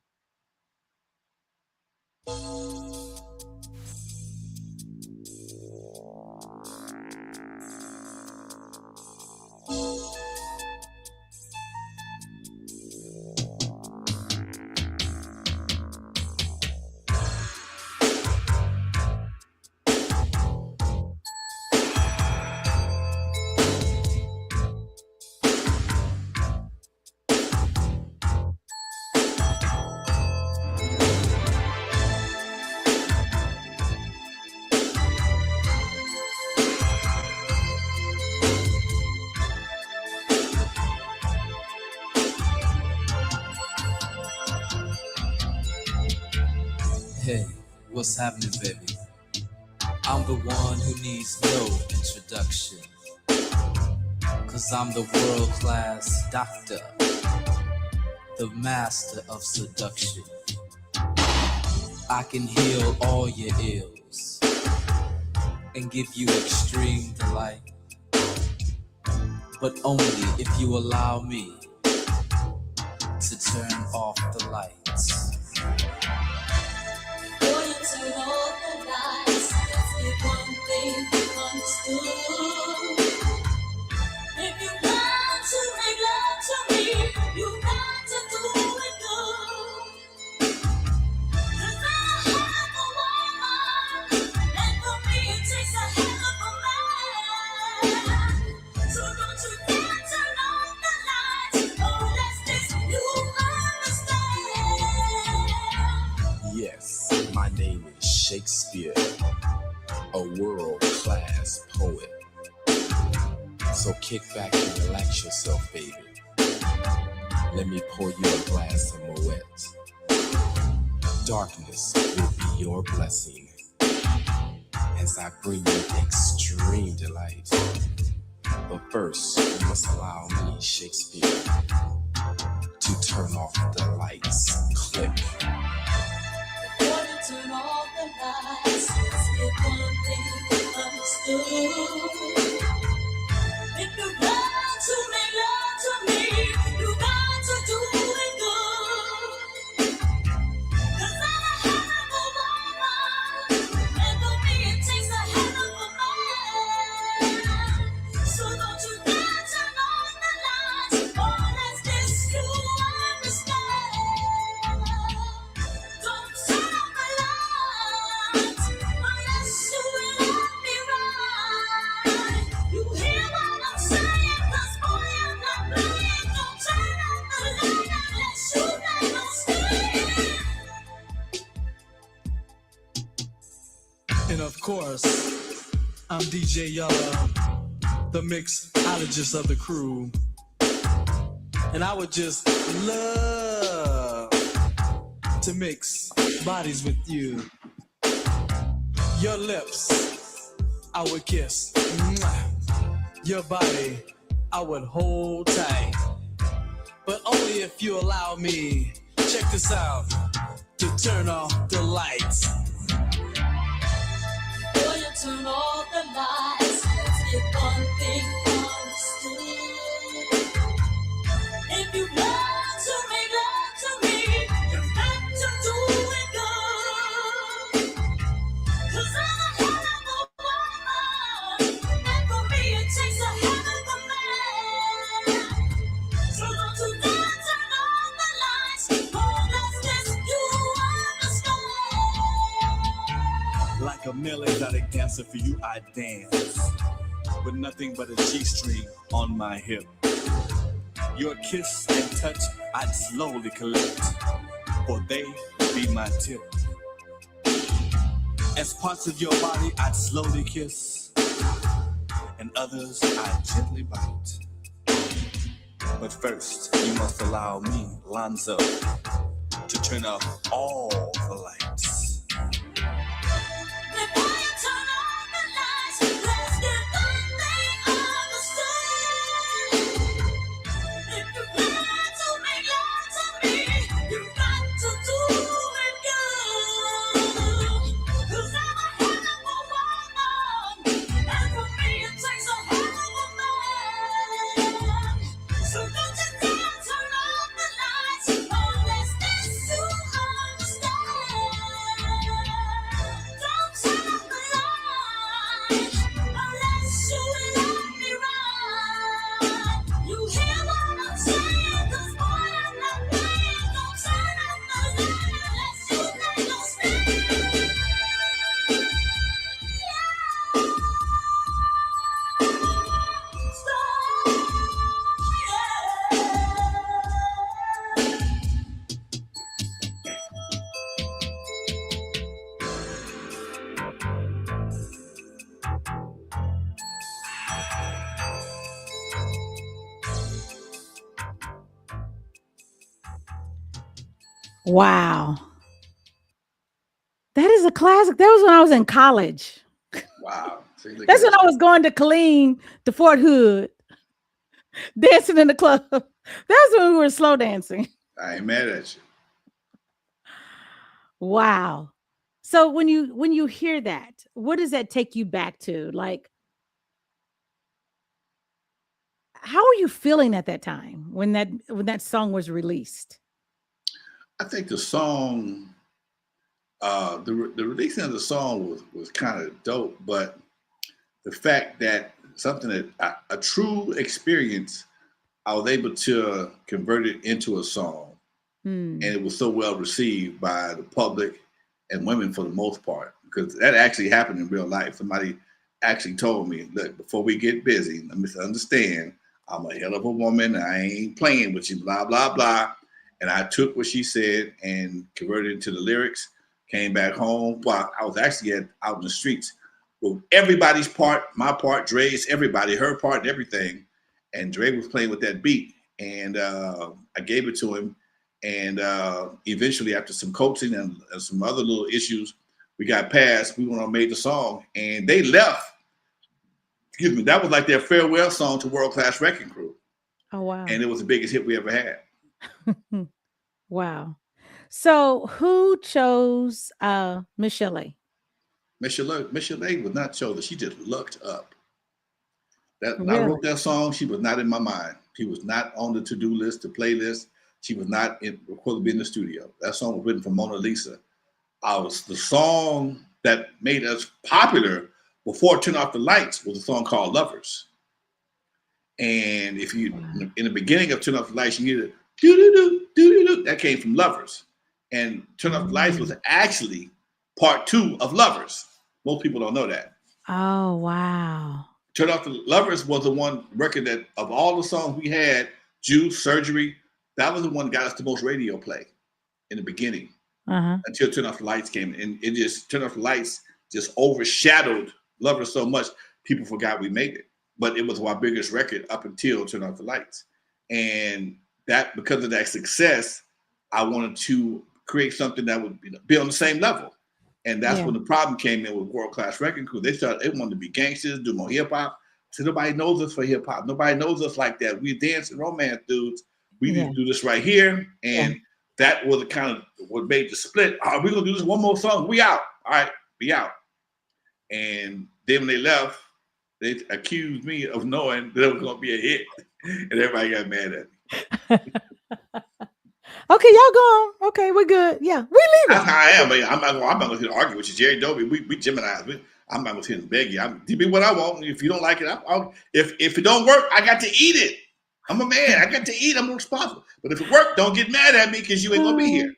Hey, what's happening, baby? I'm the one who needs no introduction, 'cause I'm the world-class doctor, the master of seduction. I can heal all your ills and give you extreme delight, but only if you allow me to turn off the lights. Turn off the lights. Let's get one thing thing understood. If you got to make love to me, you got to do it good. 'Cause I'm a hell of a woman, and for me it takes a hell of a man. So don't you dare turn off the lights, unless this you understand. Yes, my name is Shakespeare, a world-class poet. So kick back and relax yourself, baby. Let me pour you a glass of Moet. Darkness will be your blessing as I bring you extreme delight. But first, you must allow me, Shakespeare, to turn off the lights. Click. Before you turn off the lights, let's get one thing understood. If you got to make love to me, you got to do it good. 'Cause I'm a hell of a woman, and for me it takes a hell of a man. So don't you dare turn on the lights, unless this you understand. Don't turn on the lights, unless you let me ride. You hear what I'm saying? 'Cause boy, I'm not playing. Don't turn on the light unless you let me stay. And of course, I'm DJ Yella, the mixologist of the crew. And I would just love to mix bodies with you. Your lips, I would kiss. Mwah. Your body, I would hold tight. But only if you allow me, check this out, to turn off the lights. Before you turn off the lights, let's get one thing understood. If you got to make love to me, you've got to do it good. 'Cause I'm a hell of a woman, and for me it takes a hell of a man. So don't you dare turn on the lights, unless this you understand. Like a male exotic dancer for you, I dance with nothing but a G-string on my hip. Your kiss and touch, I'd slowly collect, for they be my tip. As parts of your body, I'd slowly kiss, and others I'd gently bite. But first, you must allow me, Lonzo, to turn off all the lights. Before you turn on the lights, let's get one thing understood. If you got to make love to me, you got to do it good. 'Cause I'm a hell of a woman, and for me it takes a hell of a man. So don't you dare turn on the lights, unless this you understand. Don't turn off the lights, unless you let me ride. You hear what I'm saying? 'Cause boy, I'm not playing. Don't turn off the light unless you let me stay. Wow. That is a classic. That was when I was in college. Wow. See, look That's at when I was going to Killeen, to Fort Hood, dancing in the club. That's when we were slow dancing. I ain't mad at you. Wow. So when you hear that, what does that take you back to? Like, how are you feeling at that time when that song was released? I think the song, the releasing of the song was kind of dope, but the fact that something that a true experience, I was able to convert it into a song, and it was so well received by the public and women for the most part, because that actually happened in real life. Somebody actually told me, look, before we get busy, let me understand, I'm a hell of a woman. I ain't playing with you, blah, blah, blah. And I took what she said and converted it into the lyrics, came back home. Well, I was actually out in the streets with everybody's part, my part, Dre's, everybody, her part, and everything. And Dre was playing with that beat. And I gave it to him. And eventually, after some coaching and some other little issues, we got past. We went on, made the song, and they left. Excuse me. That was like their farewell song to World Class Wreckin Cru. Oh, wow. And it was the biggest hit we ever had. Wow. So who chose Miss Chalet? Miss Chalet was not chosen. She just looked up. When Really? I wrote that song, she was not in my mind. She was not on the to-do list, the playlist. She was not supposed to be in the studio. That song was written for Mona Lisa. The song that made us popular before Turn Off the Lights was a song called Lovers. And if you, in the beginning of Turn Off the Lights, you hear the do-do-do, do-do-do, that came from Lovers. And Turn Off the Lights was actually part 2 of Lovers. Most people don't know that. Oh, wow. Turn Off the Lovers was the one record that, of all the songs we had, Juice, Surgery, that was the one that got us the most radio play in the beginning. Until Turn Off the Lights came. And it just, Turn Off the Lights just overshadowed Lovers so much, people forgot we made it. But it was our biggest record up until Turn Off the Lights. And that, because of that success, I wanted to create something that would be on the same level. And that's when the problem came in with World Class Wreckin Cru. They wanted to be gangsters, do more hip hop. So nobody knows us for hip hop. Nobody knows us like that. We dance and romance dudes. We need to do this right here. And that was the kind of what made the split. We're going to do this one more song. We out. All right, we out. And then when they left, they accused me of knowing that it was going to be a hit. And everybody got mad at me. Okay, y'all go on. Okay, we're good. Yeah, we leave. That's how I am. I'm not going to argue with you, Jerry Dobie. We Geminis. I'm not going to beg you. Do me what I want. If you don't like it, if it don't work, I got to eat it. I'm a man. I got to eat. I'm responsible. But if it worked, don't get mad at me because you ain't going to be here.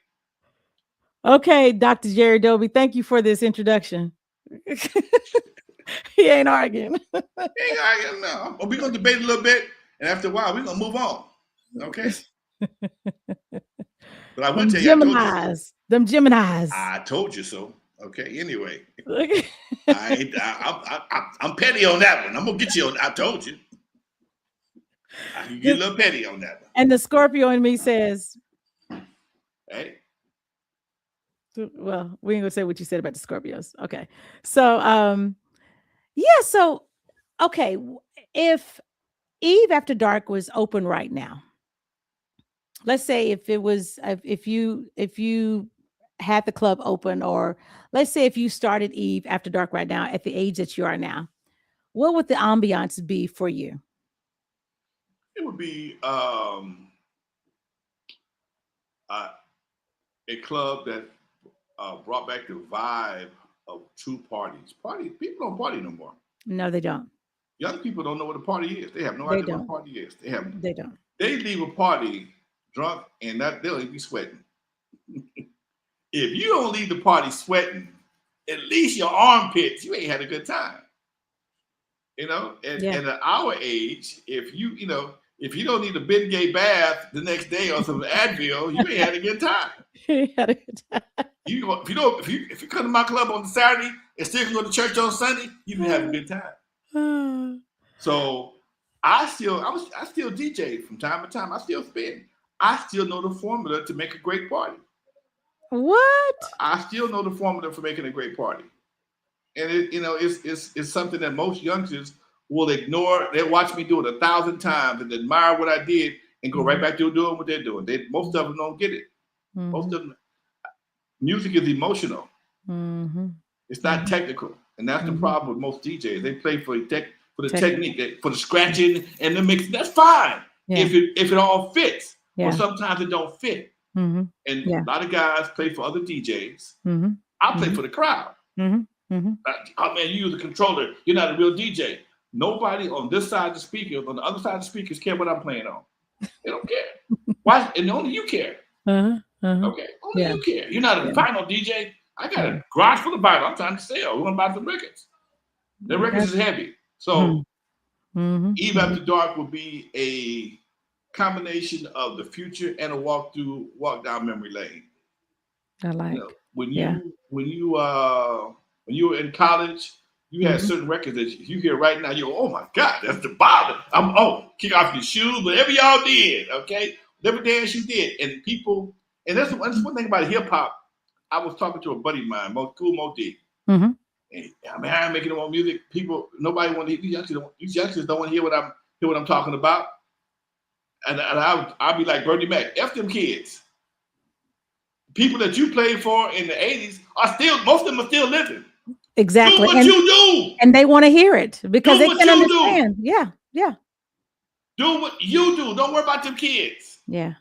Okay, Dr. Jerry Dobie, thank you for this introduction. He ain't arguing. He ain't arguing, no. We're going to debate a little bit, and after a while, we're going to move on. Okay? But I will tell you, Them Geminis. I told you so. Okay, anyway. I'm petty on that one. I'm going to get you on. I told you. I can get a little petty on that one. And the Scorpio in me says, hey. Well, we ain't gonna say what you said about the Scorpios. Okay. So okay. If Eve After Dark was open right now, let's say if you had the club open, or let's say if you started Eve After Dark right now at the age that you are now, what would the ambiance be for you? It would be a club that brought back the vibe of true parties. People don't party no more. No, they don't. Young people don't know what a party is. They have no idea what a party is. They don't. They leave a party drunk and they'll even be sweating. If you don't leave the party sweating, at least your armpits, you ain't had a good time. You know, and at our age, if you don't need a Bengay bath the next day or some Advil, you ain't had a good time. You had a good time. If you come to my club on Saturday and still go to church on Sunday, you can have a good time. So I still DJ from time to time. I still spin. I still know the formula to make a great party. What? I still know the formula for making a great party. And it's something that most youngsters will ignore. They'll watch me do it 1,000 times and admire what I did and go right back to doing what they're doing. Most of them don't get it. Most of them, music is emotional. It's not technical, and that's the problem with most DJs. They play for the technique, for the scratching and the mix. That's fine if it all fits. But sometimes it don't fit. And a lot of guys play for other DJs. I play for the crowd. Oh man, you use a controller. You're not a real DJ. Nobody on this side of the speaker, on the other side of the speakers, care what I'm playing on. They don't care. Why? And only you care. Okay, only you care. You're not a vinyl DJ. I got a garage full of vinyl. I'm trying to sell. We want to buy some records. The records is heavy. So Eve After Dark will be a combination of the future and a walk down memory lane. I like. When you were in college, you had certain records that you hear right now. You go, oh my God, that's the bottom. Kick off your shoes, whatever y'all did, okay, whatever dance you did, and people, and that's one thing about hip hop. I was talking to a buddy of mine, Cool Mo D. And I mean, I'm making no more music. Nobody want to hear. These youngsters don't want to hear what I'm talking about. And I'll be like Bernie Mac, F them kids. People that you played for in the 80s most of them are still living. Exactly. Do what you do. And they want to hear it because they can understand. Yeah. Do what you do. Don't worry about them kids. Yeah.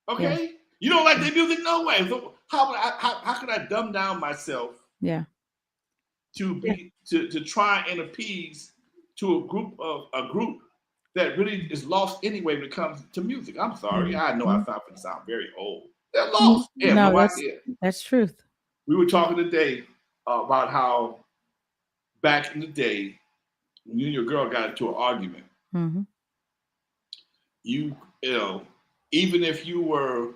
Okay? Yeah. You don't like their music? No way. So how could I dumb down myself? Yeah. To try and appease to a group that really is lost anyway when it comes to music. I'm sorry. I know I sound very old. They're lost. That's truth. We were talking today about how back in the day, when you and your girl got into an argument, you know, even if you were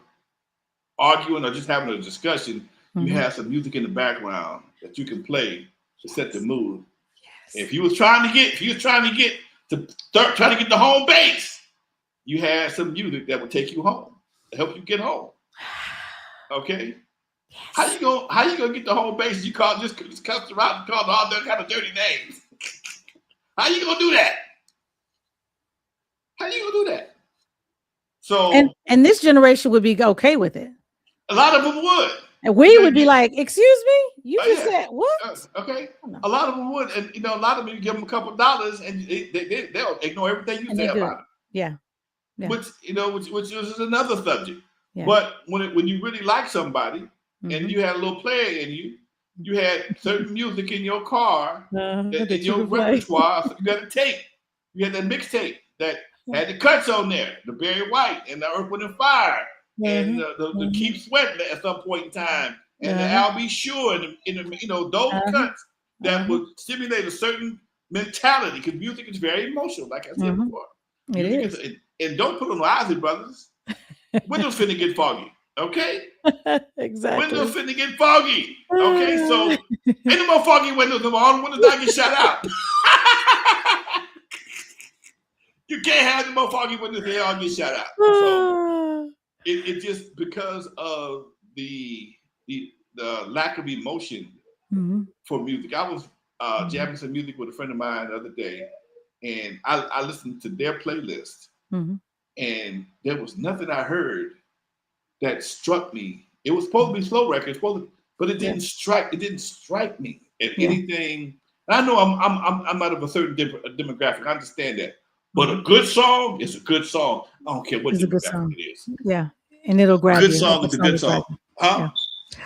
arguing or just having a discussion, you had some music in the background that you can play to set the mood. Yes. If you was trying to get the home base, you had some music that would take you home to help you get home. Okay. Yes. How you gonna get the home base? You just cuss around and call all that kind of dirty names. How you gonna do that? So and this generation would be okay with it. A lot of them would. And we would be like, excuse me? You just said what? Okay. A lot of them would. And a lot of them, you give them a couple of dollars and they'll ignore everything you say about it. Yeah. Which is another subject. Yeah. But when you really like somebody and you had a little player in you had certain music in your car, in your repertoire, so you got a tape. You had that mixtape that had the cuts on there, the Barry White and the Earth, Wind and Fire. And the Keep Sweating at some point in time, and the I'll Be Sure, and those cuts that would stimulate a certain mentality, because music is very emotional, like I said before. It is. And don't put on the Isley Brothers. Windows finna get foggy, okay? Exactly. Windows finna get foggy, okay? So ain't no more foggy windows, no more. All the windows not get shut out. You can't have the more foggy windows; they all get shut out. So. It just because of the lack of emotion for music. I was jamming some music with a friend of mine the other day, and I listened to their playlist, and there was nothing I heard that struck me. It was supposed to be slow records, but it didn't strike. It didn't strike me as anything. And I know I'm out of a certain demographic. I understand that. But a good song is a good song. I don't care what demographic it is. Yeah, and it'll grab you. A good song is a good song. Yeah.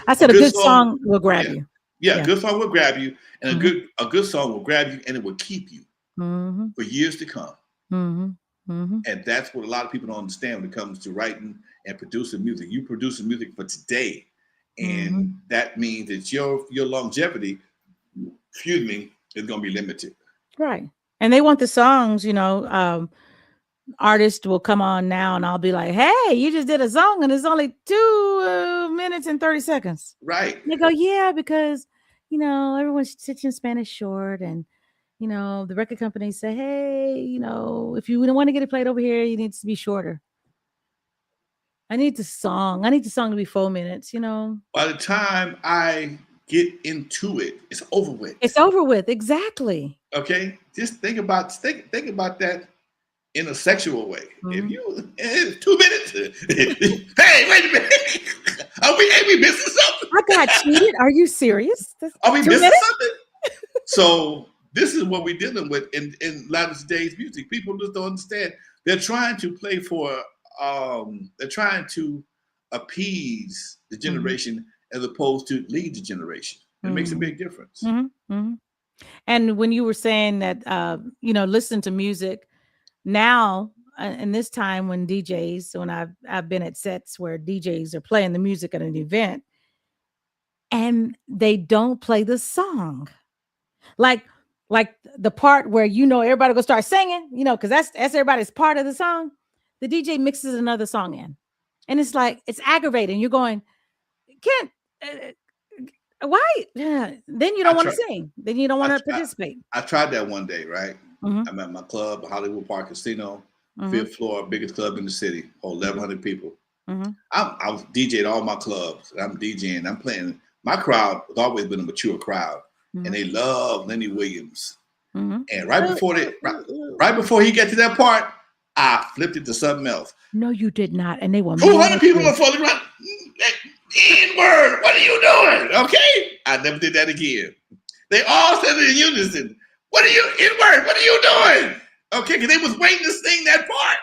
I said a good song will grab you. Yeah, a good song will grab you, and a good song will grab you, and it will keep you for years to come. And that's what a lot of people don't understand when it comes to writing and producing music. You producing music for today, and that means that your longevity, is going to be limited. Right. And they want the songs, artists will come on now and I'll be like, hey, you just did a song and it's only 2 minutes and 30 seconds. Right. And they go, yeah, because, everyone's teaching Spanish short. And, the record companies say, hey, if you don't want to get it played over here, you need to be shorter. I need the song to be 4 minutes, By the time I get into it, it's over with. It's over with. Exactly. Okay, just think about that in a sexual way. If it's 2 minutes, hey, wait a minute, are we missing something? I got cheated. Are you serious? Are we missing something? So this is what we're dealing with in a lot of today's music. People just don't understand. They're trying to play for. They're trying to appease the generation as opposed to lead the generation. It makes a big difference. And when you were saying that, listen to music now, in this time when DJs, when I've been at sets where DJs are playing the music at an event, and they don't play the song, like the part where everybody gonna start singing, because that's everybody's part of the song. The DJ mixes another song in, and it's like it's aggravating. You're going, can't. Why? Yeah. Then you don't want to sing. Then you don't want to participate. I tried that one day, right? I'm at my club, Hollywood Park Casino, 5th floor, biggest club in the city, 1,100 people. I was DJing all my clubs. I'm DJing. I'm playing. My crowd has always been a mature crowd, and they love Lenny Williams. And right before he got to that part, I flipped it to something else. No, you did not. And they were 200 people were falling around. N-word, what are you doing? Okay. I never did that again. They all said it in unison. What are you, N-word, what are you doing? Okay, because they was waiting to sing that part.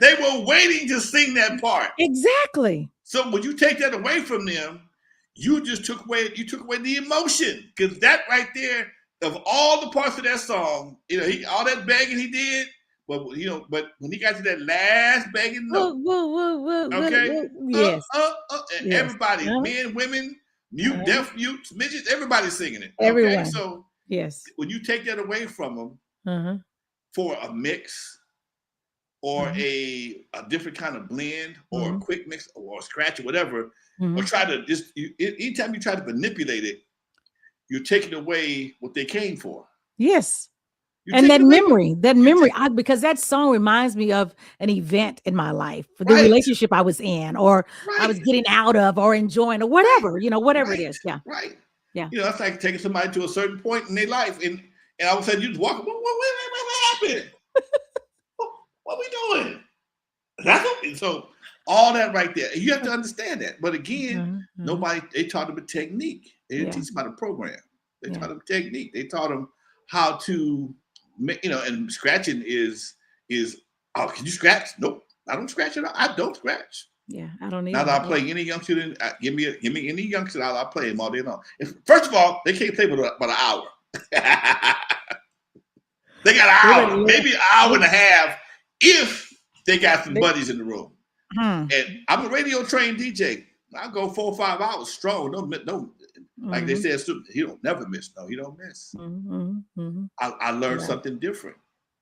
They were waiting to sing that part. Exactly. So when you take that away from them, you just took away the emotion. Because that right there, of all the parts of that song, all that begging he did, but when he got to that last begging note, okay, yes, and everybody, men, women, mute, deaf, mute, midgets, everybody's singing it. Okay, everyone. so yes, when you take that away from them for a mix or a different kind of blend or a quick mix or a scratch or whatever, or try to anytime you try to manipulate it, you're taking away what they came for. Yes. And that memory, because that song reminds me of an event in my life, the relationship I was in, or I was getting out of, or enjoying, or whatever, whatever it is. Yeah. Right. Yeah. It's like taking somebody to a certain point in their life, and all of a sudden you just walk, what happened? What we doing? That's okay. So all that right there, you have to understand that. But again, they taught them a technique. They didn't teach them how to program. They taught them technique. They taught them how to. And scratching is oh, can you scratch? Nope, I don't scratch it. I don't scratch. Yeah, I don't need. Now that I play any youngster, give me any youngster, I'll play him all day long. First of all, they can't play but an hour. They got an hour, maybe an hour and a half, if they got some buddies in the room. And I'm a radio trained DJ. I go 4 or 5 hours strong. No. Like they said, he don't never miss. No, he don't miss. I learned something different.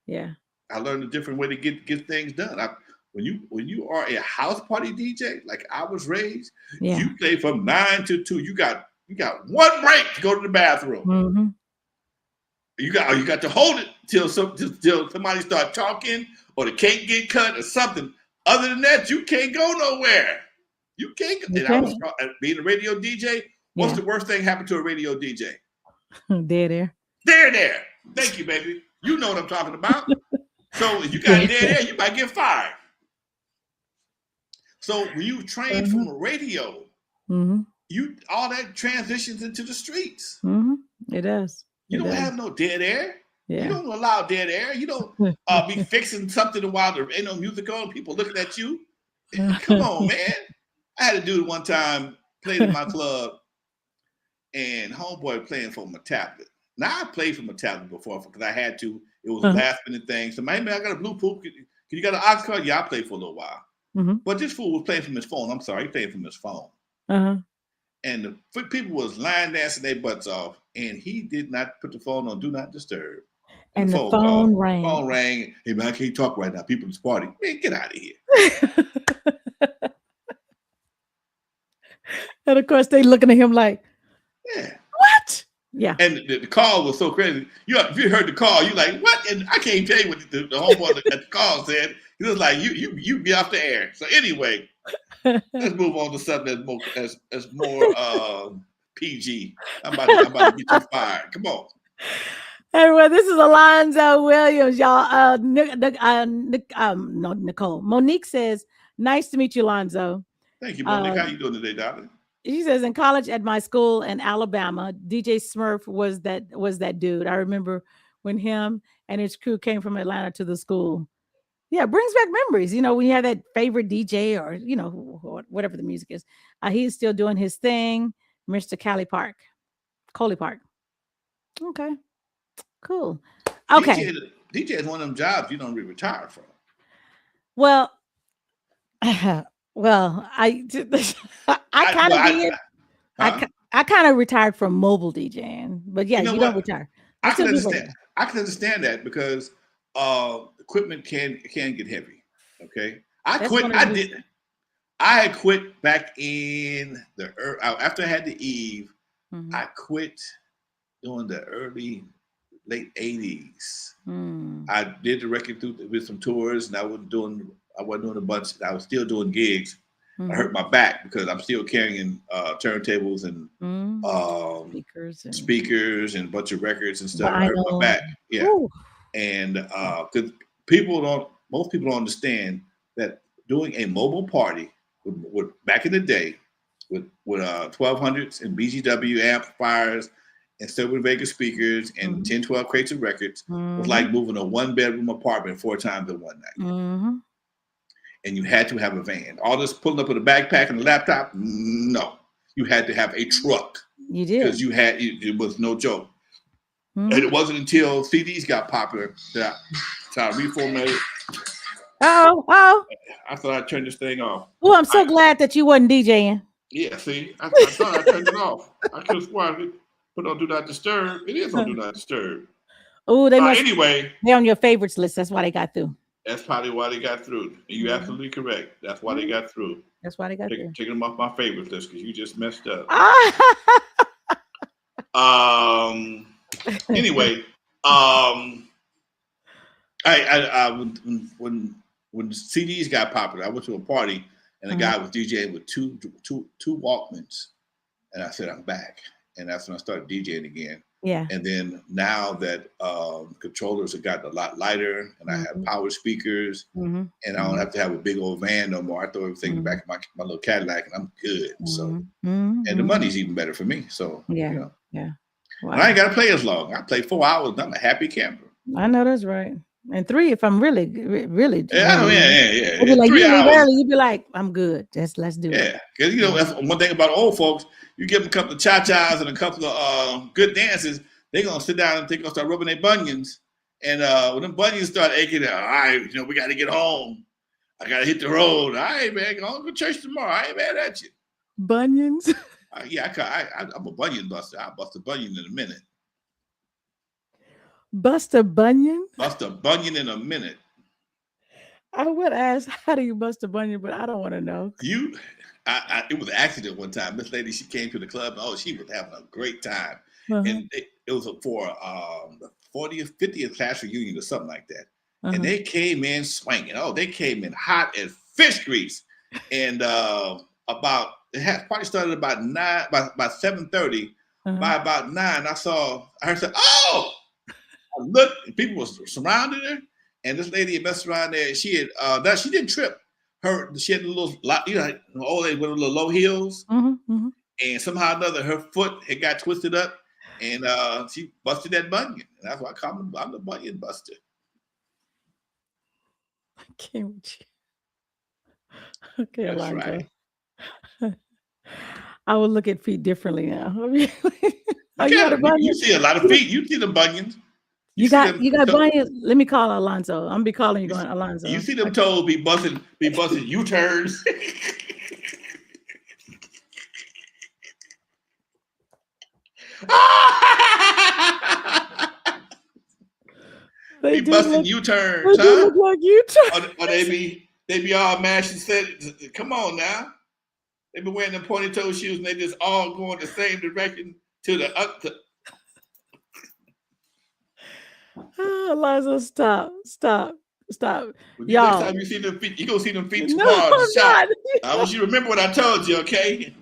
Yeah, I learned a different way to get things done. When you are a house party DJ, like I was raised, you play from 9 to 2. You got one break to go to the bathroom. You got to hold it till somebody start talking or the cake get cut or something. Other than that, you can't go nowhere. You can't. And I was being a radio DJ. What's the worst thing happened to a radio DJ? Dead air. Dead air. Thank you, baby. You know what I'm talking about. So if you got dead air, you might get fired. So when you train from the radio, all that transitions into the streets. It does. You don't have no dead air. Yeah. You don't allow dead air. You don't be fixing something while there ain't no music on, people looking at you. Come on, man. I had a dude one time played in my club, and homeboy playing from a tablet. Now I played from a tablet before because I had to. It was a last minute thing. So man, I got a Bluetooth. Can you got an aux card? Yeah, I played for a little while. But this fool was playing from his phone. I'm sorry, he played from his phone. And the people was line dancing their butts off, and he did not put the phone on Do Not Disturb. And the phone rang. The phone rang. Hey man, I can't talk right now. People just party. Man, get out of here. And of course, they looking at him like, what? Yeah. And the call was so crazy. If you heard the call, you like, what? And I can't tell you what the homeboy at the call said. He was like, you be off the air. So anyway, let's move on to something that's more PG. I'm about to get you fired. Come on. Everyone, this is Alonzo Williams, y'all. Nicole. Monique says, nice to meet you, Alonzo. Thank you, Monique. How you doing today, darling? She says, in college at my school in Alabama, DJ Smurf was that dude. I remember when him and his crew came from Atlanta to the school. Yeah, it brings back memories. When you have that favorite DJ or, whatever the music is. He's still doing his thing. Mr. Coley Park. Okay, cool. Okay. DJ is one of them jobs you don't really retire from. Well, I kind of did. I kind of retired from mobile DJing, but yeah, you don't retire. I can understand. I can understand that because equipment can get heavy. Okay, I had quit back in after I had the Eve. Mm-hmm. I quit during the late 80s. I did the record with some tours, and I wasn't doing a bunch. I was still doing gigs. I hurt my back because I'm still carrying turntables and speakers and a bunch of records and stuff. I hurt my back. Yeah. Ooh. And because most people don't understand that doing a mobile party with back in the day with 1200s and BGW amplifiers and Silver Vegas speakers and 10, 12 crates of records was like moving a 1-bedroom apartment 4 times in one night. And you had to have a van. All this pulling up with a backpack and a laptop, no. You had to have a truck. You did. Because it was no joke. And it wasn't until CDs got popular that I reformatted. Oh. I thought I'd turn this thing off. Well, I'm so glad that you wasn't DJing. Yeah, see, I thought I turned it off. I could have sworn I put on Do Not Disturb. It is on Do Not Disturb. Oh, they're on your favorites list. That's why they got through. That's probably why they got through. You're absolutely correct. That's why they got through. That's why they got through. Taking them off my favorites list because you just messed up. Anyway, when CDs got popular, I went to a party and a guy was DJing with two Walkmans, and I said I'm back, and that's when I started DJing again. Yeah. And then now that controllers have gotten a lot lighter, and I have power speakers, and I don't have to have a big old van no more. I throw everything back in my little Cadillac, and I'm good. So, and the money's even better for me. So, yeah. Wow. And I ain't got to play as long. I play 4 hours, and I'm a happy camper. I know that's right. And 3 if I'm really. Yeah. You'd be like, you leave early. You'd be like, I'm good. Let's do it. Yeah, because that's one thing about old folks. You give them a couple of cha-chas and a couple of good dances, they're gonna sit down and they're gonna start rubbing their bunions. And when them bunions start aching, all right, we got to get home. I got to hit the road. All right, man, go to church tomorrow. I ain't mad at you. Bunions? I'm a bunion buster. I'll bust a bunion in a minute. Bust a bunion? Bust a bunion in a minute. I would ask, how do you bust a bunion? But I don't want to know. It was an accident one time. This lady, she came to the club. Oh, she was having a great time. And it was for the 40th, 50th class reunion or something like that. And they came in swinging. Oh, they came in hot as fish grease. And party started about 7:30. By about 9, I heard say, oh! Look, people were surrounding her, and this lady had messed around there. She had she didn't trip. She had a little, old lady with a little low heels, and somehow or another her foot had got twisted up, and she busted that bunion. And that's why I call him. I'm the bunion buster. I can't with you. Okay, that's Alonzo. Right. I will look at feet differently now. You see a lot of feet. You see the bunions. You got bunions. Let me call Alonzo. I'm gonna be calling you going Alonzo. You see them toes be busting U-turns. They busting U-turns, huh? Look like U-turns. Or they be all mashed and said, come on now. They be wearing them pointy toe shoes and they just all going the same direction to the up to. Oh, Alonzo, stop. Y'all. Next time you see them feet, you gonna see them feet tomorrow. I want you to remember what I told you, okay?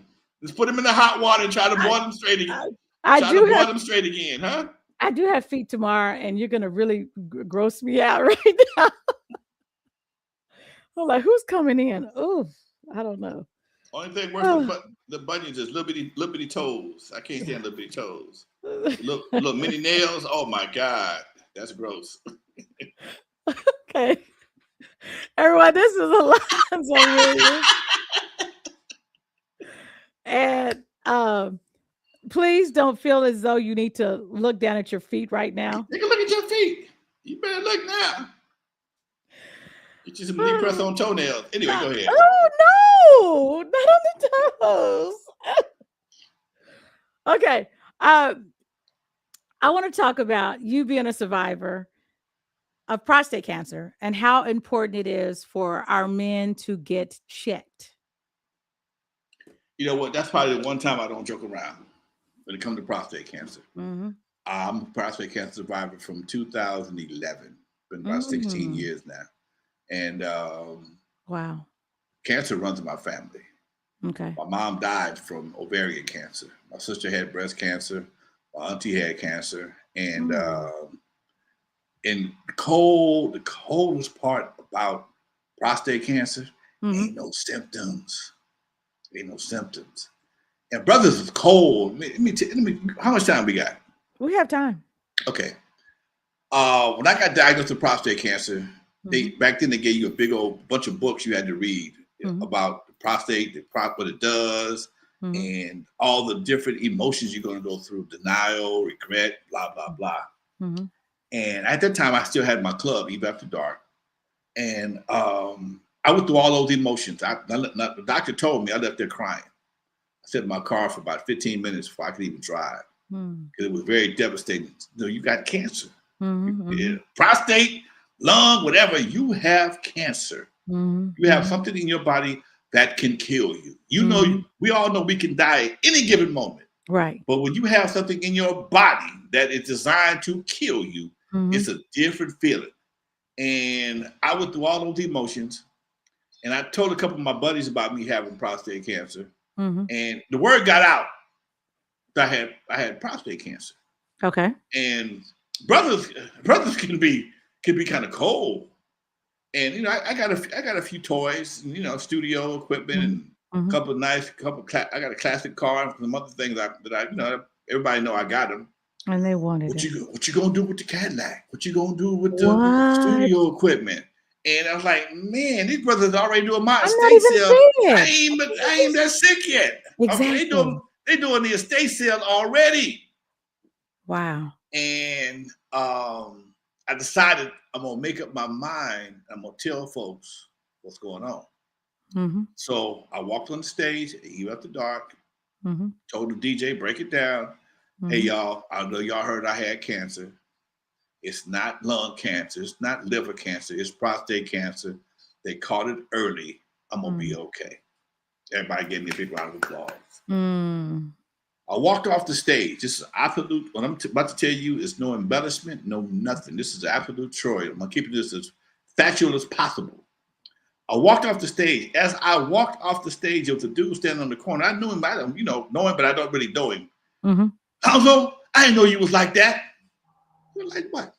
Just put them in the hot water and try to boil them straight again. Boil them straight again, huh? I do have feet tomorrow, and you're gonna really gross me out right now. I'm like, who's coming in? Oh, I don't know. Only thing worse than the bunions is little bitty toes. I can't stand little bitty toes. Little mini nails. Oh my God, that's gross. Okay, everyone, this is Alonzo Williams, and please don't feel as though you need to look down at your feet right now. Take a look at your feet. You better look now. Get you some knee press on toenails. Anyway, go ahead. Oh no, not on the toes. Okay. I want to talk about you being a survivor of prostate cancer and how important it is for our men to get checked. You know what? That's probably the one time I don't joke around when it comes to prostate cancer. Mm-hmm. I'm a prostate cancer survivor from 2011. Been about 16 years now. And wow. Cancer runs in my family. Okay. My mom died from ovarian cancer. My sister had breast cancer. My auntie had cancer. And in the coldest part about prostate cancer, ain't no symptoms. Ain't no symptoms. And brothers is cold. Let me how much time we got? We have time. Okay. When I got diagnosed with prostate cancer, back then they gave you a big old bunch of books you had to read about the prostate, what it does, and all the different emotions you're going to go through: denial, regret, blah blah blah. And at that time, I still had my club, Even After Dark, and I went through all those emotions. The doctor told me I left there crying. I sat in my car for about 15 minutes before I could even drive because it was very devastating. You know, you got cancer. Prostate, lung, whatever, you have cancer. You have something in your body that can kill you. You know, we all know we can die at any given moment. Right. But when you have something in your body that is designed to kill you, it's a different feeling. And I went through all those emotions. And I told a couple of my buddies about me having prostate cancer. And the word got out that I had prostate cancer. Okay. And brothers can be kind of cold. And you know, I got a few toys, you know, studio equipment and a couple of I got a classic car and some other things that I you know, everybody know I got them. And they wanted what you gonna do with the Cadillac? What you gonna do with the studio equipment? And I was like, man, these brothers are already doing my estate sale. I ain't that sick yet. Exactly. Okay, they doing the estate sale already. Wow. And I decided I'm gonna make up my mind. I'm gonna tell folks what's going on. So I walked on the stage, Even After Dark, told the DJ, break it down. Hey y'all, I know y'all heard I had cancer. It's not lung cancer. It's not liver cancer. It's prostate cancer. They caught it early. I'm going to be okay. Everybody gave me a big round of applause. I walked off the stage. This is absolute, what I'm about to tell you is no embellishment, no nothing. This is absolute Troy. I'm going to keep this as factual as possible. I walked off the stage. As I walked off the stage, there was a dude standing on the corner. I knew him. I don't, know him, but I don't really know him. Alonzo, I didn't know you was like that. You're like, what?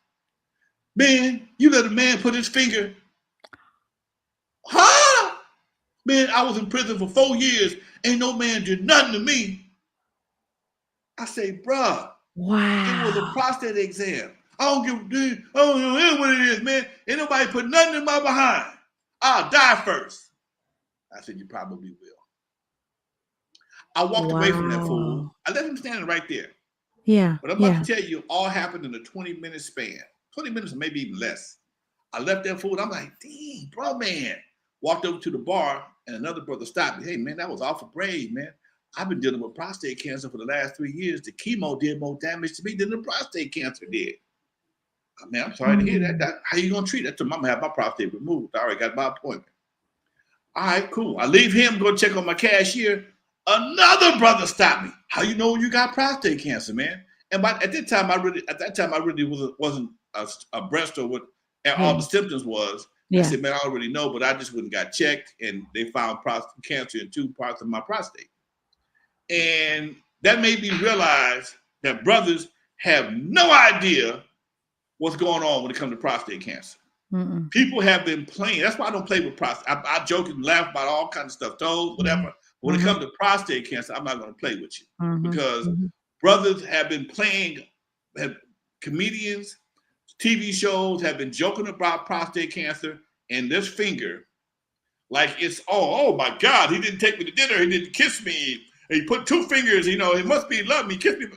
Man, you let a man put his finger. Huh? Man, I was in prison for 4 years. Ain't no man did nothing to me. I say, bruh. Wow. It was a prostate exam. I don't know what it is, man. Ain't nobody put nothing in my behind. I'll die first. I said, you probably will. I walked away from that fool. I left him standing right there. Yeah. But I'm about to tell you, all happened in a 20-minute span. 20 minutes or maybe even less. I left that food. I'm like, dang, bro, man. Walked over to the bar and another brother stopped me. Hey, man, that was awful brave, man. I've been dealing with prostate cancer for the last 3 years. The chemo did more damage to me than the prostate cancer did. I mean, I'm sorry to hear that. How you going to treat that? I'm going to have my prostate removed. I already got my appointment. All right, cool. I leave him, go check on my cashier. Another brother stopped me. How you know you got prostate cancer, man? And at that time, I really wasn't abreast of what all the symptoms was. I said, man, I already know, but I just went and got checked, and they found prostate cancer in 2 parts of my prostate. And that made me realize that brothers have no idea what's going on when it comes to prostate cancer. People have been playing. That's why I don't play with prostate. I joke and laugh about all kinds of stuff, toes, whatever. When it comes to prostate cancer, I'm not going to play with you because brothers have been playing, comedians, TV shows have been joking about prostate cancer and this finger like it's, oh my God, he didn't take me to dinner. He didn't kiss me. And you put 2 fingers, it must be love me, kiss me.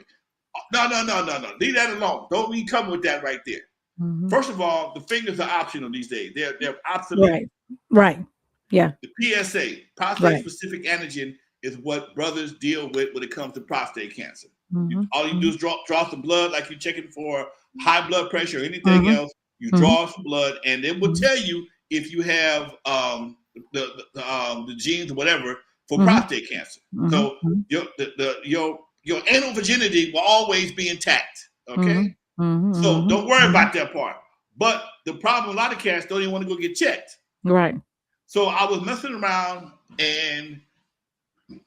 No. Leave that alone. Don't even come with that right there. Mhm. First of all, the fingers are optional these days. They're obsolete. Right. Yeah. The PSA, prostate specific antigen, is what brothers deal with when it comes to prostate cancer. Mhm. All you do is draw some blood, like you're checking for high blood pressure or anything else. You draw some blood, and it will tell you if you have the genes or whatever for prostate cancer. So your anal virginity will always be intact. Okay, so don't worry about that part. But the problem, a lot of cats don't even want to go get checked. Right. So I was messing around, and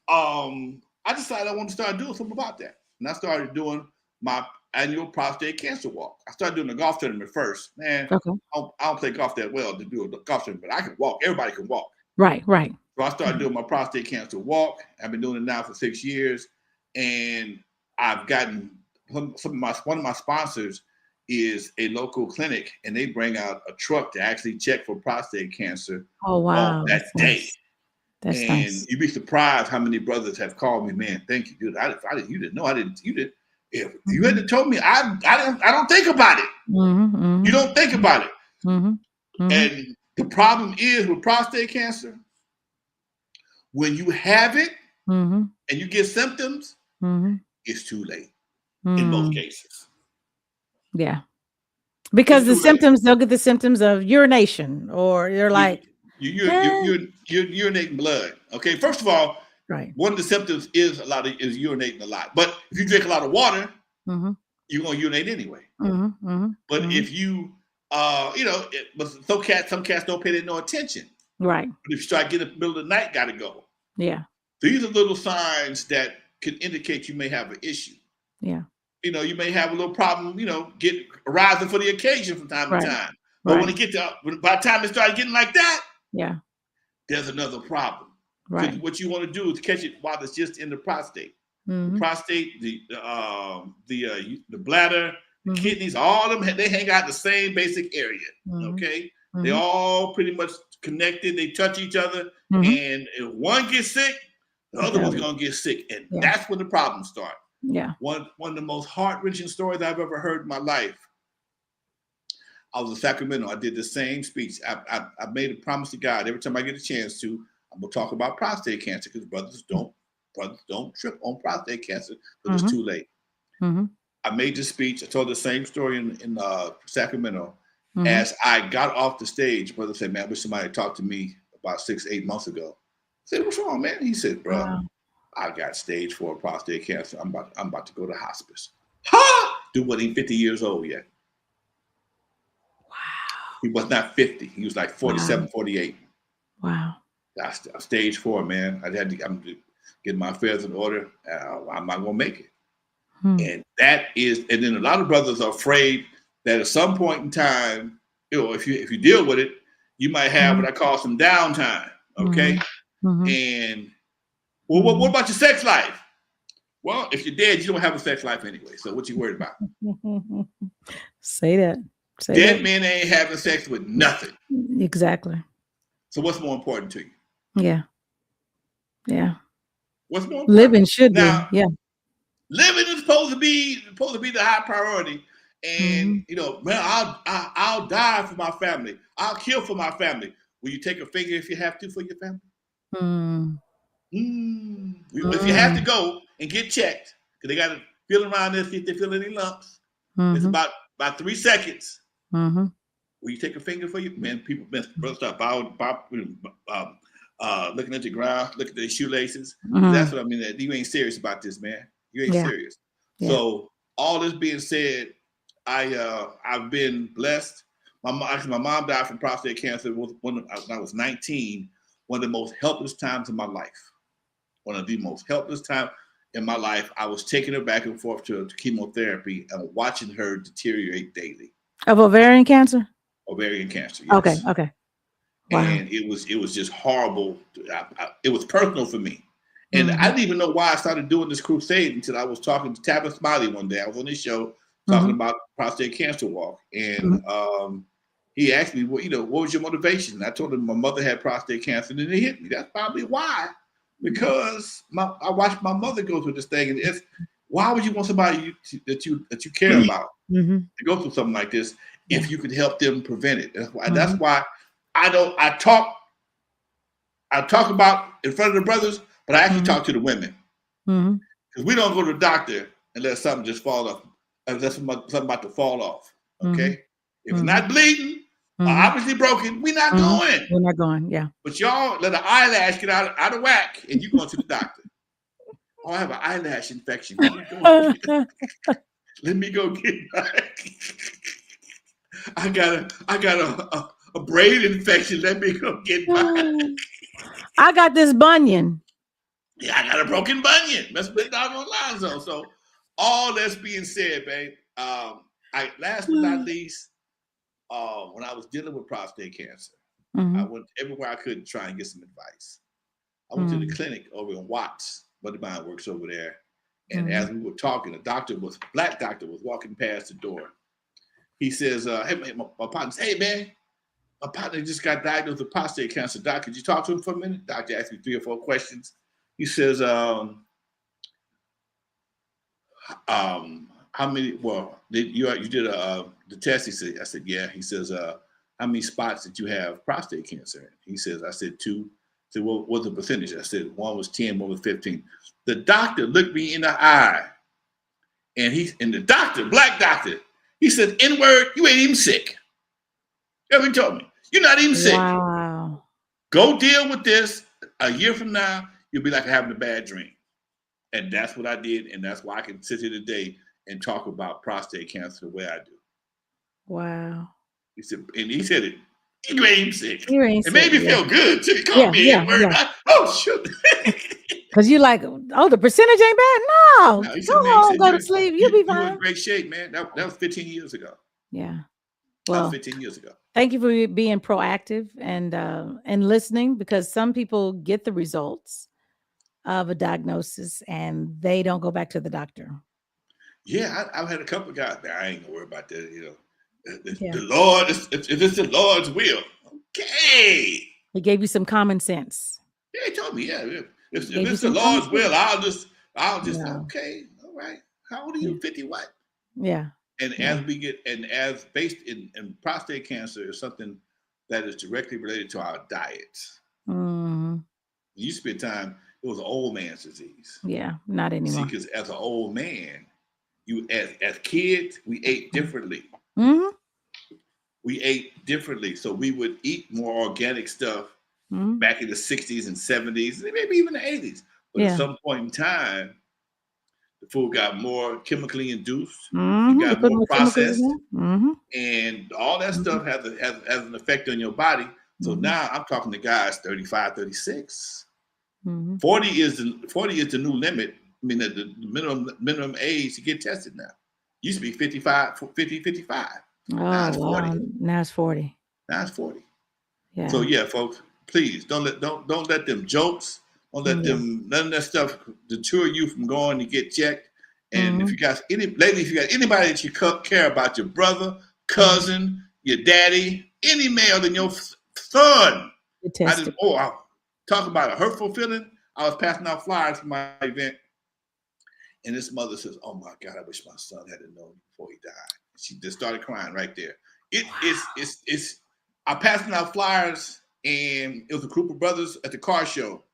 I decided I wanted to start doing something about that. And I started doing my annual prostate cancer walk. I started doing a golf tournament first. Man, Okay. I don't play golf that well to do a golf tournament, but I can walk. Everybody can walk. Right. So I started doing my prostate cancer walk. I've been doing it now for 6 years, and I've gotten one of my sponsors is a local clinic, and they bring out a truck to actually check for prostate cancer. Oh wow. That day. Nice. That's And nice. you'd be surprised how many brothers have called me, man. Thank you, dude. You didn't know. You did. If you hadn't told me, I don't think about it. You don't think about it. And the problem is with prostate cancer, when you have it and you get symptoms, it's too late in most cases. Yeah. Because It's the too late. symptoms, they'll get the symptoms of urination, or you're like, You're urinating blood. Okay, first of all, right. one of the symptoms is urinating a lot. But if you drink a lot of water, you're gonna urinate anyway. But if you but some cats don't pay no attention. Right. But if you start getting in the middle of the night, gotta go. Yeah. These are little signs that can indicate you may have an issue. Yeah. You may have a little problem, get arising for the occasion from time to time. But when it gets by the time it starts getting like that, there's another problem. Right. So what you want to do is catch it while it's just in the prostate. The prostate, the bladder, the kidneys, all of them, they hang out in the same basic area. Okay, they all pretty much connected. They touch each other, and if one gets sick, the other one's gonna get sick, and that's when the problems start. Yeah. One of the most heart-wrenching stories I've ever heard in my life. I was in Sacramento. I did the same speech. I made a promise to God every time I get a chance to, I'm gonna talk about prostate cancer, because brothers don't trip on prostate cancer because it's too late. I made this speech. I told the same story in Sacramento. As I got off the stage, brother said, "Man, I wish somebody talked to me about 6-8 months ago." I said, "What's wrong, man?" He said, "Bro, I got stage 4 prostate cancer. I'm about to go to hospice." Dude wasn't even 50 years old yet. Wow. He was not 50. He was like 47, 48. Wow. That's stage 4, man. I'm getting my affairs in order. I'm not gonna make it. And then a lot of brothers are afraid that at some point in time, if you deal with it, you might have what I call some downtime. Okay. And well, what about your sex life? Well, if you're dead, you don't have a sex life anyway. So what you worried about? Say that. Dead men ain't having sex with nothing. Exactly. So what's more important to you? Yeah. Yeah. What's more important? Living should be. Yeah. Living is supposed to be the high priority. And man, I'll die for my family. I'll kill for my family. Will you take a finger if you have to for your family? If you have to go and get checked, because they got to feel around there, see if they feel any lumps. It's about 3 seconds. Will you take a finger for you? Man, brothers start looking at the ground, looking at their shoelaces. That's what I mean. You ain't serious about this, man. You ain't serious. Yeah. So all this being said, I've been blessed. My mom died from prostate cancer when I was 19. One of the most helpless times in my life. One of the most helpless times in my life. I was taking her back and forth to chemotherapy and watching her deteriorate daily. Of ovarian cancer? Ovarian cancer, yes. Okay. Wow. And it was just horrible. It was personal for me. And I didn't even know why I started doing this crusade until I was talking to Tabitha Smiley one day. I was on this show talking about prostate cancer walk. And he asked me, what was your motivation? And I told him my mother had prostate cancer, and then it hit me. That's probably why Because I watched my mother go through this thing, and it's why would you want somebody that you care about to go through something like this if you could help them prevent it? That's why I talk about in front of the brothers, but I actually talk to the women because we don't go to the doctor unless something just fall off, unless something about to fall off. Okay, if it's not bleeding. Obviously broken. We're not going. We're not going. Yeah. But y'all let an eyelash get out of whack, and you going to the doctor. Oh, I have an eyelash infection. Let me go get back. I got a braid infection. Let me go get back. I got this bunion. Yeah, I got a broken bunion. That's been down on Alonzo. So all that's being said, babe. Last but not least. When I was dealing with prostate cancer, I went everywhere I could to try and get some advice. I went to the clinic over in Watts. Buddy of mine works over there. And as we were talking, a black doctor was walking past the door. He says, hey, man, my partner says, hey, man, my partner just got diagnosed with prostate cancer. Doc, could you talk to him for a minute? Doctor asked me 3 or 4 questions. He says, how many? Well, you did the test. He said, I said, yeah. He says, how many spots did you have prostate cancer? He says, I said 2. He said, what was the percentage? I said, 1 was 10, 1 was 15. The doctor looked me in the eye, and the doctor, black doctor, he said, N-word, you ain't even sick. That's what he told me. You're not even sick. Wow. Go deal with this. A year from now, you'll be like having a bad dream. And that's what I did, and that's why I can sit here today and talk about prostate cancer the way I do. Wow. He said it. You ain't sick. It made me feel good too. He called me a word. Oh shoot. Because you're like, oh, the percentage ain't bad. No, go home, go to sleep. You'll be fine. You're in great shape, man. That was 15 years ago. Yeah. Well, that was 15 years ago. Thank you for being proactive and listening, because some people get the results of a diagnosis and they don't go back to the doctor. Yeah, I've had a couple of guys. I ain't gonna worry about that. You know, the Lord, if it's the Lord's will, okay. He gave you some common sense. Yeah, he told me, if it's the Lord's will, I'll just okay, all right. How old are you? 50 what? Yeah. And as based in prostate cancer is something that is directly related to our diet. You spend time, it was an old man's disease. Yeah, not anymore. See, because as an old man, you as kids, we ate differently. We ate differently. So we would eat more organic stuff back in the 60s and 70s, and maybe even the 80s. But at some point in time, the food got more chemically induced. It got more processed. And all that stuff has an effect on your body. So now I'm talking to guys 35, 36. 40 is the new limit. I mean, the minimum age to get tested now. Used to be 55. Now it's 40. Now it's 40. Now it's 40. Yeah. So yeah, folks, please don't let them jokes, don't let them none of that stuff deter you from going to get checked. And if you got anybody that you care about, your brother, cousin, your daddy, any male than your son. I'll talk about a hurtful feeling. I was passing out flyers for my event, and this mother says, "Oh my God, I wish my son had known before he died." She just started crying right there. It's I passing out flyers, and it was a group of brothers at the car show,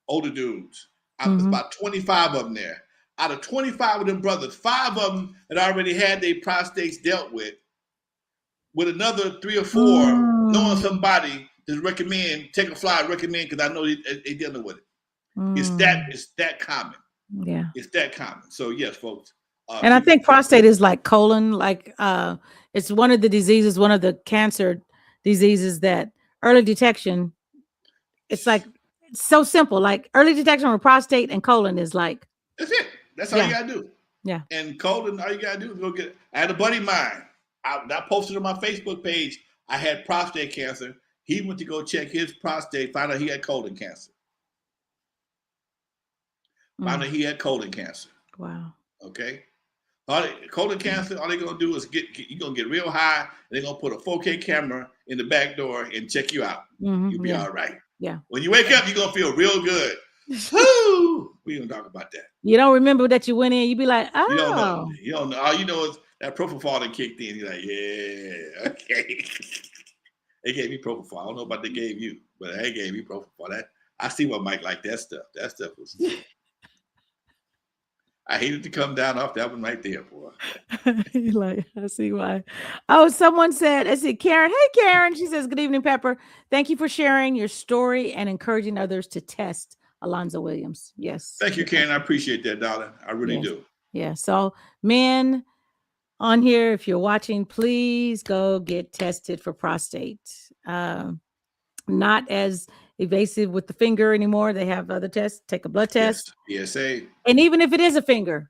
older dudes. There was about 25 of them there. Out of 25 of them brothers, 5 of them had already had their prostates dealt with another 3 or 4 knowing somebody to take a flyer, recommend, because I know they dealing with it. It's that common. Yeah. It's that common. So yes, folks. And I think prostate is like colon, it's one of the diseases, one of the cancer diseases that early detection, it's like so simple. Like early detection with prostate and colon is like. That's it. That's all you gotta do. Yeah. And colon, all you gotta do is go get. I had a buddy of mine. I posted on my Facebook page. I had prostate cancer. He went to go check his prostate, found out he had colon cancer. Found out he had colon cancer. Wow. Okay. Colon cancer, all they're gonna do is you're gonna get real high, and they're gonna put a 4K camera in the back door and check you out. You'll be all right. Yeah. When you wake up, you're gonna feel real good. Woo! We don't talk about that. You don't remember that you went in. You be like, oh. You don't know. You don't know. All you know is that propofol that kicked in. You're like, yeah, okay. They gave me propofol. I don't know about they gave you, but they gave me propofol. That I see why Mike liked that stuff. That stuff was. I hated to come down off that one right there, boy. Like, I see why. Oh, someone said, I said, Karen. Hey, Karen. She says, good evening, Pepper. Thank you for sharing your story and encouraging others to test Alonzo Williams. Yes. Thank you, Karen. I appreciate that, darling. I really do. Yeah. So, men on here, if you're watching, please go get tested for prostate. Not as evasive with the finger anymore. They have other tests. Take a blood test. Yes. PSA. And even if it is a finger,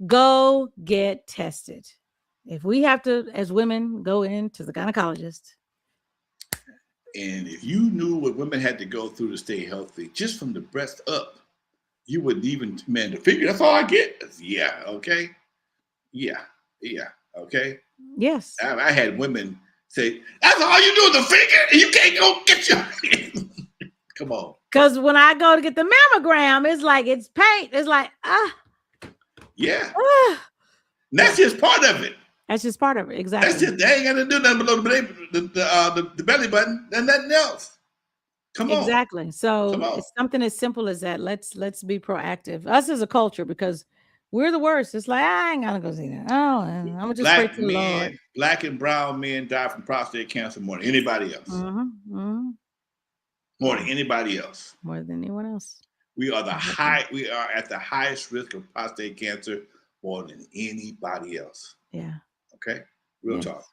go get tested. If we have to, as women, go into the gynecologist. And if you knew what women had to go through to stay healthy, just from the breast up, you wouldn't even, man, the figure, that's all I get. Yeah, okay. Yeah, okay. Yes. I had women say, that's all you do is the figure, and you can't go get your... Come on. Because when I go to get the mammogram, it's like, it's pain. It's like, Yeah. That's just part of it. That's just part of it. Exactly. That's just, they ain't got to do nothing below the belly button and nothing else. Come on. Exactly. So it's something as simple as that. Let's be proactive. Us as a culture, because we're the worst. It's like, I ain't gonna go see that. Oh, I'm gonna just pray to the Lord. Black and brown men die from prostate cancer more than anybody else. More than anybody else. More than anyone else. We are at the highest risk of prostate cancer more than anybody else. Yeah. Okay. Real talk.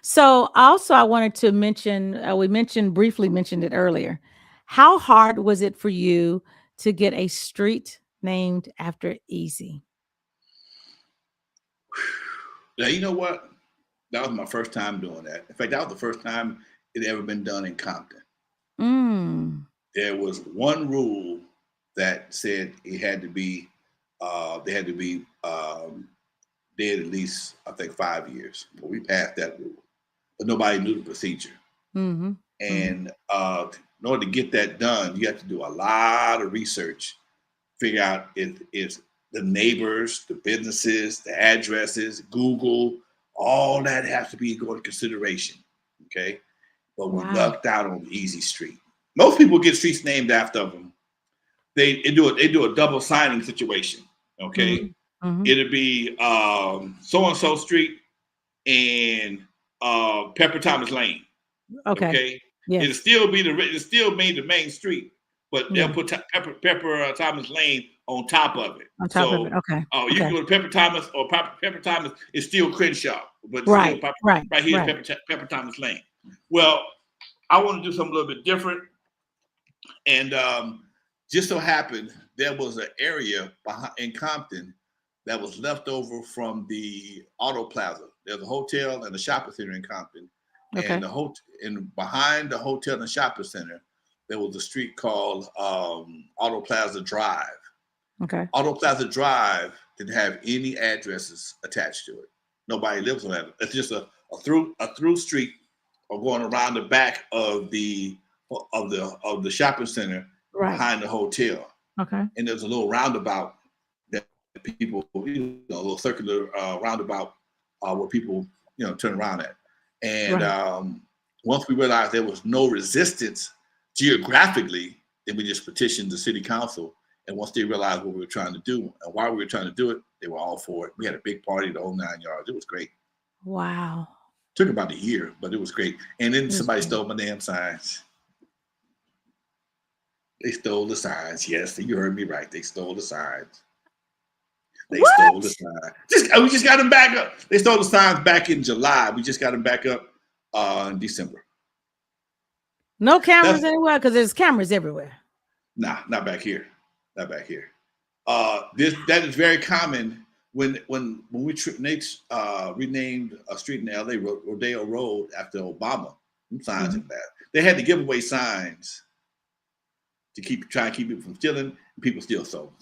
So also I wanted to mention, we briefly mentioned it earlier. How hard was it for you to get a street named after Easy? Now, you know what? That was my first time doing that. In fact, that was the first time it ever been done in Compton. There was one rule that said it had to be, they had to be dead at least, I think, 5 years. But we passed that rule, but nobody knew the procedure. And in order to get that done, you have to do a lot of research, figure out if the neighbors, the businesses, the addresses, Google, all that has to be going into consideration. Okay. But we lucked out on Easy Street. Most people get streets named after them. They do a double signing situation. Okay. It'll be so-and-so street and Pepper Thomas Lane. Okay. Yes. It'll still be the main street, but they'll put Pepper Thomas Lane on top of it. On top of it. Okay. You can go to Pepper Thomas, or Pepper Thomas is still Crenshaw, but right here is Pepper Thomas Lane. Well, I want to do something a little bit different, and just so happened there was an area in Compton that was left over from the Auto Plaza. There's a hotel and a shopping center in Compton. And and behind the hotel and the shopping center, there was a street called Auto Plaza Drive. Okay. Auto Plaza Drive didn't have any addresses attached to it. Nobody lives on that. It's just a through street or going around the back of the shopping center behind the hotel. Okay. And there's a little roundabout that people, a little circular roundabout where people, turn around at. And once we realized there was no resistance geographically, then we just petitioned the city council. And once they realized what we were trying to do and why we were trying to do it, they were all for it. We had a big party, the whole 9 yards. It was great. Wow. Took about a year, but it was great. And then somebody stole my damn signs. They stole the signs. Yes, you heard me right. They stole the signs. They stole the signs. We just got them back up. They stole the signs back in July. We just got them back up in December. No cameras anywhere, because there's cameras everywhere. Nah, not back here. Not back here. That is very common when we renamed a street in LA, Rodeo Road, after Obama. Them signs in that. They had to give away signs to try and keep people from stealing, and people still stole.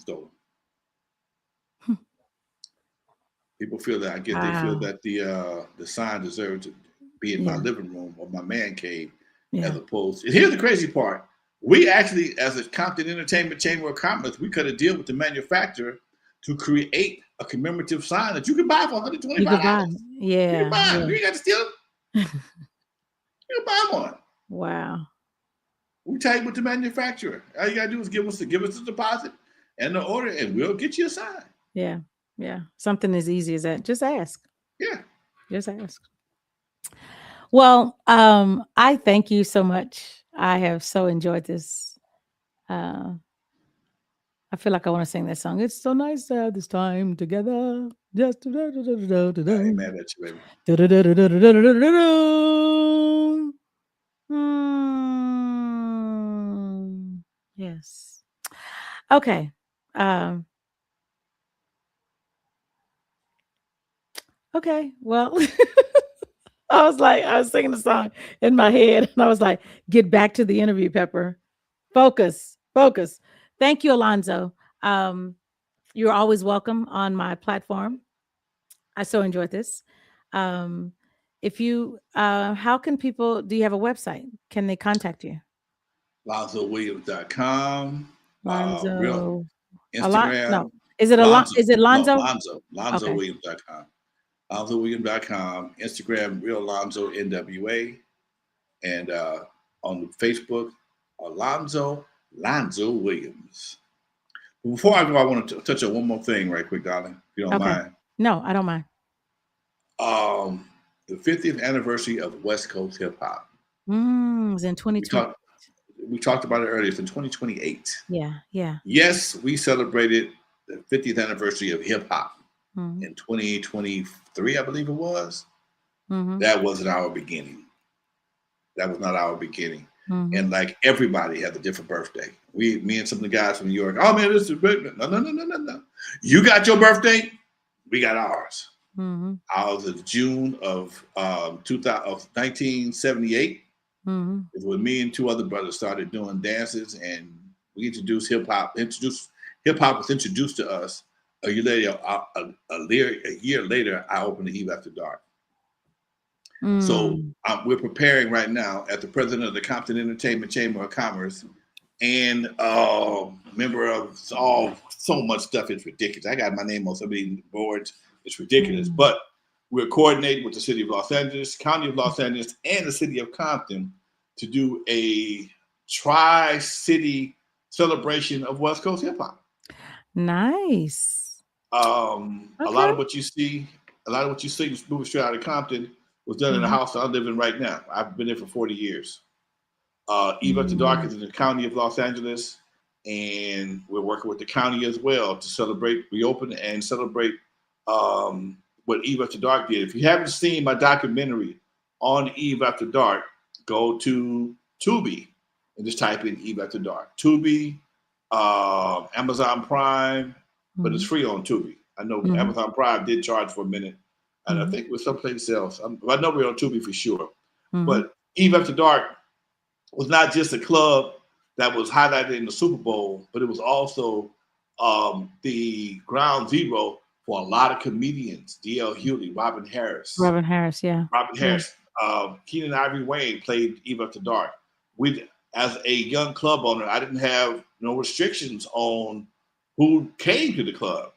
People feel that they feel that the sign deserved to be in my living room or my man cave, as opposed. And here's the crazy part: We actually, as a Compton Entertainment Chamber of Commerce, we cut a deal with the manufacturer to create a commemorative sign that you can buy for $125. You could buy. You can Yeah. buy Yeah. them. You ain't got to steal them. You can buy one. Wow. We tell you with the manufacturer. All you gotta do is give us the deposit and the order, and we'll get you a sign. Yeah. Yeah. Something as easy as that. Just ask. Yeah. Just ask. Well, I thank you so much. I have so enjoyed this. I feel like I want to sing that song. It's so nice to have this time together. Just I ain't mad at you, baby. Yes. Okay. Okay. Well, I was singing the song in my head, and I was like, get back to the interview, Pepper. Focus. Thank you, Alonzo. You're always welcome on my platform. I so enjoyed this. If you, how can people, do you have a website? Can they contact you? LonzoWilliams.com. Lonzo. Real Instagram. No. Is it Is it Lonzo? No, Lonzo. LonzoWilliams.com. LonzoWilliams.com. Instagram, Real Lonzo NWA. And on Facebook, Lonzo Williams. Before I go, I want to touch on one more thing right quick, darling, if you don't mind. No, I don't mind. The 50th anniversary of West Coast hip hop. It's in 2020. We talked about it earlier. It's in 2028. Yeah. Yes, we celebrated the 50th anniversary of hip hop in 2023, I believe it was. That wasn't our beginning. That was not our beginning. And like everybody had a different birthday. Me and some of the guys from New York. Oh man, this is big. No. You got your birthday. We got ours. Ours is June of 1978. Is when me and two other brothers started doing dances, and we introduced hip hop. Hip hop was introduced to us a year later. A year later, I opened the Eve After Dark. So we're preparing right now as the president of the Compton Entertainment Chamber of Commerce and member of so much stuff. It's ridiculous. I got my name on so many boards. It's ridiculous. But we're coordinating with the city of Los Angeles, county of Los Angeles, and the city of Compton to do a tri-city celebration of West Coast hip hop. Nice. A lot of what you see moving straight out of Compton was done in the house that I live in right now. I've been there for 40 years. Eve After Dark is in the county of Los Angeles, and we're working with the county as well to celebrate, reopen, and celebrate what Eve After Dark did. If you haven't seen my documentary on Eve After Dark, go to Tubi and just type in Eve After Dark. Tubi, Amazon Prime, but it's free on Tubi. I know Amazon Prime did charge for a minute, and I think it was someplace else. I know we're on Tubi for sure. But Eve After Dark was not just a club that was highlighted in the Super Bowl, but it was also the ground zero for a lot of comedians. D.L. Hewley, Robin Harris. Keenan Ivory Wayne played Eve After Dark. As a young club owner, I didn't have no restrictions on who came to the club.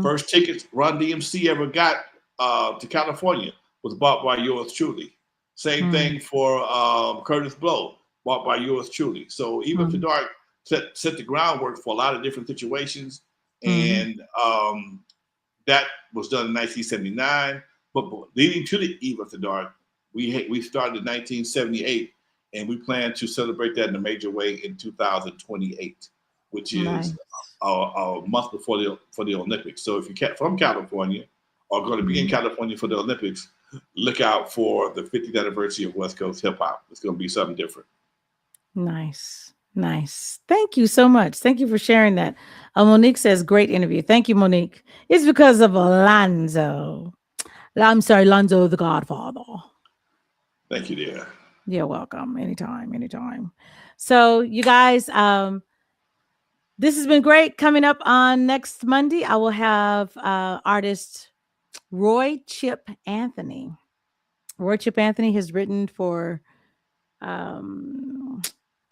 First tickets Run DMC ever got to California was bought by yours truly. Same thing for Curtis Blow, bought by yours truly. So Eve After Dark set the groundwork for a lot of different situations, and that was done in 1979. But leading to the Eve After Dark, we started in 1978, and we plan to celebrate that in a major way in 2028, which is a month before the Olympics. So if you're from California or going to be in California for the Olympics, look out for the 50th anniversary of West Coast hip hop. It's going to be something different. Nice. Thank you so much. Thank you for sharing that. Monique says, great interview. Thank you, Monique. It's because of Alonzo. I'm sorry, Alonzo the Godfather. Thank you, dear. You're welcome. Anytime. So you guys, this has been great. Coming up on next Monday, I will have artist Roy Chip Anthony. Roy Chip Anthony has written for King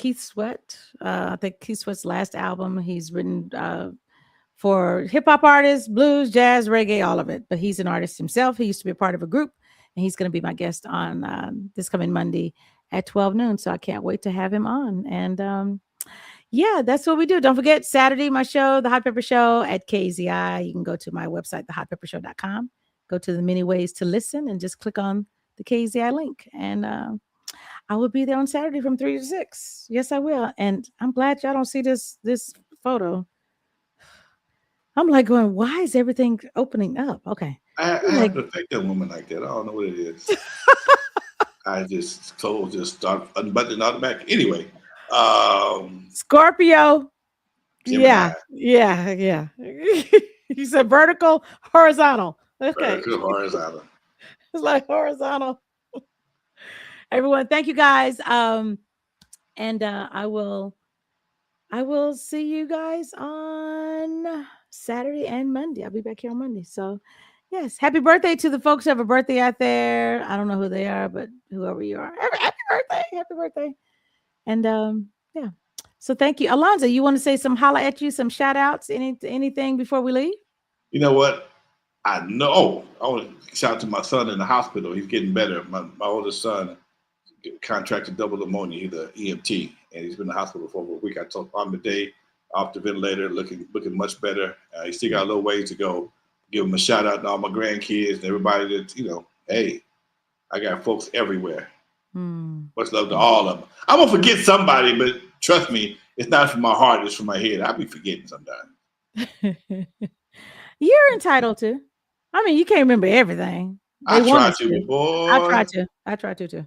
Keith Sweat. I think Keith Sweat's last album. He's written for hip hop artists, blues, jazz, reggae, all of it. But he's an artist himself. He used to be a part of a group, and he's going to be my guest on this coming Monday at 12 noon. So I can't wait to have him on. And yeah, that's what we do. Don't forget Saturday, my show, The Hot Pepper Show at KZI. You can go to my website, thehotpeppershow.com. Go to the many ways to listen and just click on the KZI link. And I will be there on Saturday from 3 to 6. Yes, I will. And I'm glad y'all don't see this photo. I'm like going, why is everything opening up? Okay. I have to affect that woman like that. I don't know what it is. I just start unbuttoning automatic. Anyway. Scorpio. Gemini. Yeah. You said vertical, horizontal. Okay. Vertical, horizontal. It's like horizontal. Everyone, thank you guys. And I will see you guys on Saturday and Monday. I'll be back here on Monday. So yes, happy birthday to the folks who have a birthday out there. I don't know who they are, but whoever you are, happy birthday. And yeah. So thank you. Alonzo, you want to say some holla at you, some shout outs, anything before we leave? You know what? I know. I want to shout out to my son in the hospital. He's getting better. My oldest son contracted double pneumonia. He's an EMT, and he's been in the hospital for over a week. I told him today off the ventilator, looking much better. He still got a little ways to go. Give him a shout out to all my grandkids and everybody that, hey, I got folks everywhere. Much love to all of them. I'm going to forget somebody, but trust me, it's not from my heart, it's from my head. I'll be forgetting sometimes. You're entitled to. I mean, you can't remember everything. I try to, boy. I try to too.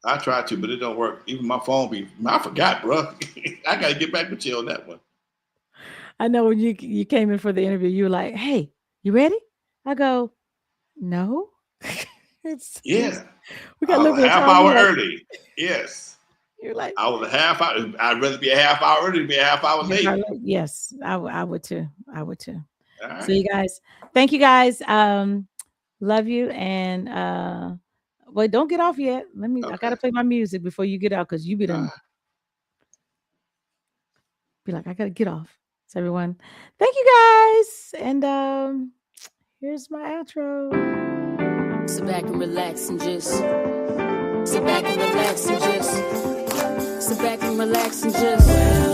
I try to, but it don't work. Even my phone I forgot, bro. I got to get back with you on that one. I know when you came in for the interview, you were like, hey, you ready? I go, no. We got a little bit of half hour early. Yes. You're like, I was a half hour. I'd rather be a half hour early than be a half hour late. Yes, I would too. Right. So you guys, thank you guys. Love you. And wait, don't get off yet. I gotta play my music before you get out, because you be done. Be like, I gotta get off. So everyone, thank you guys. And here's my outro. Sit back and relax and just sit back and relax and just sit back and relax and just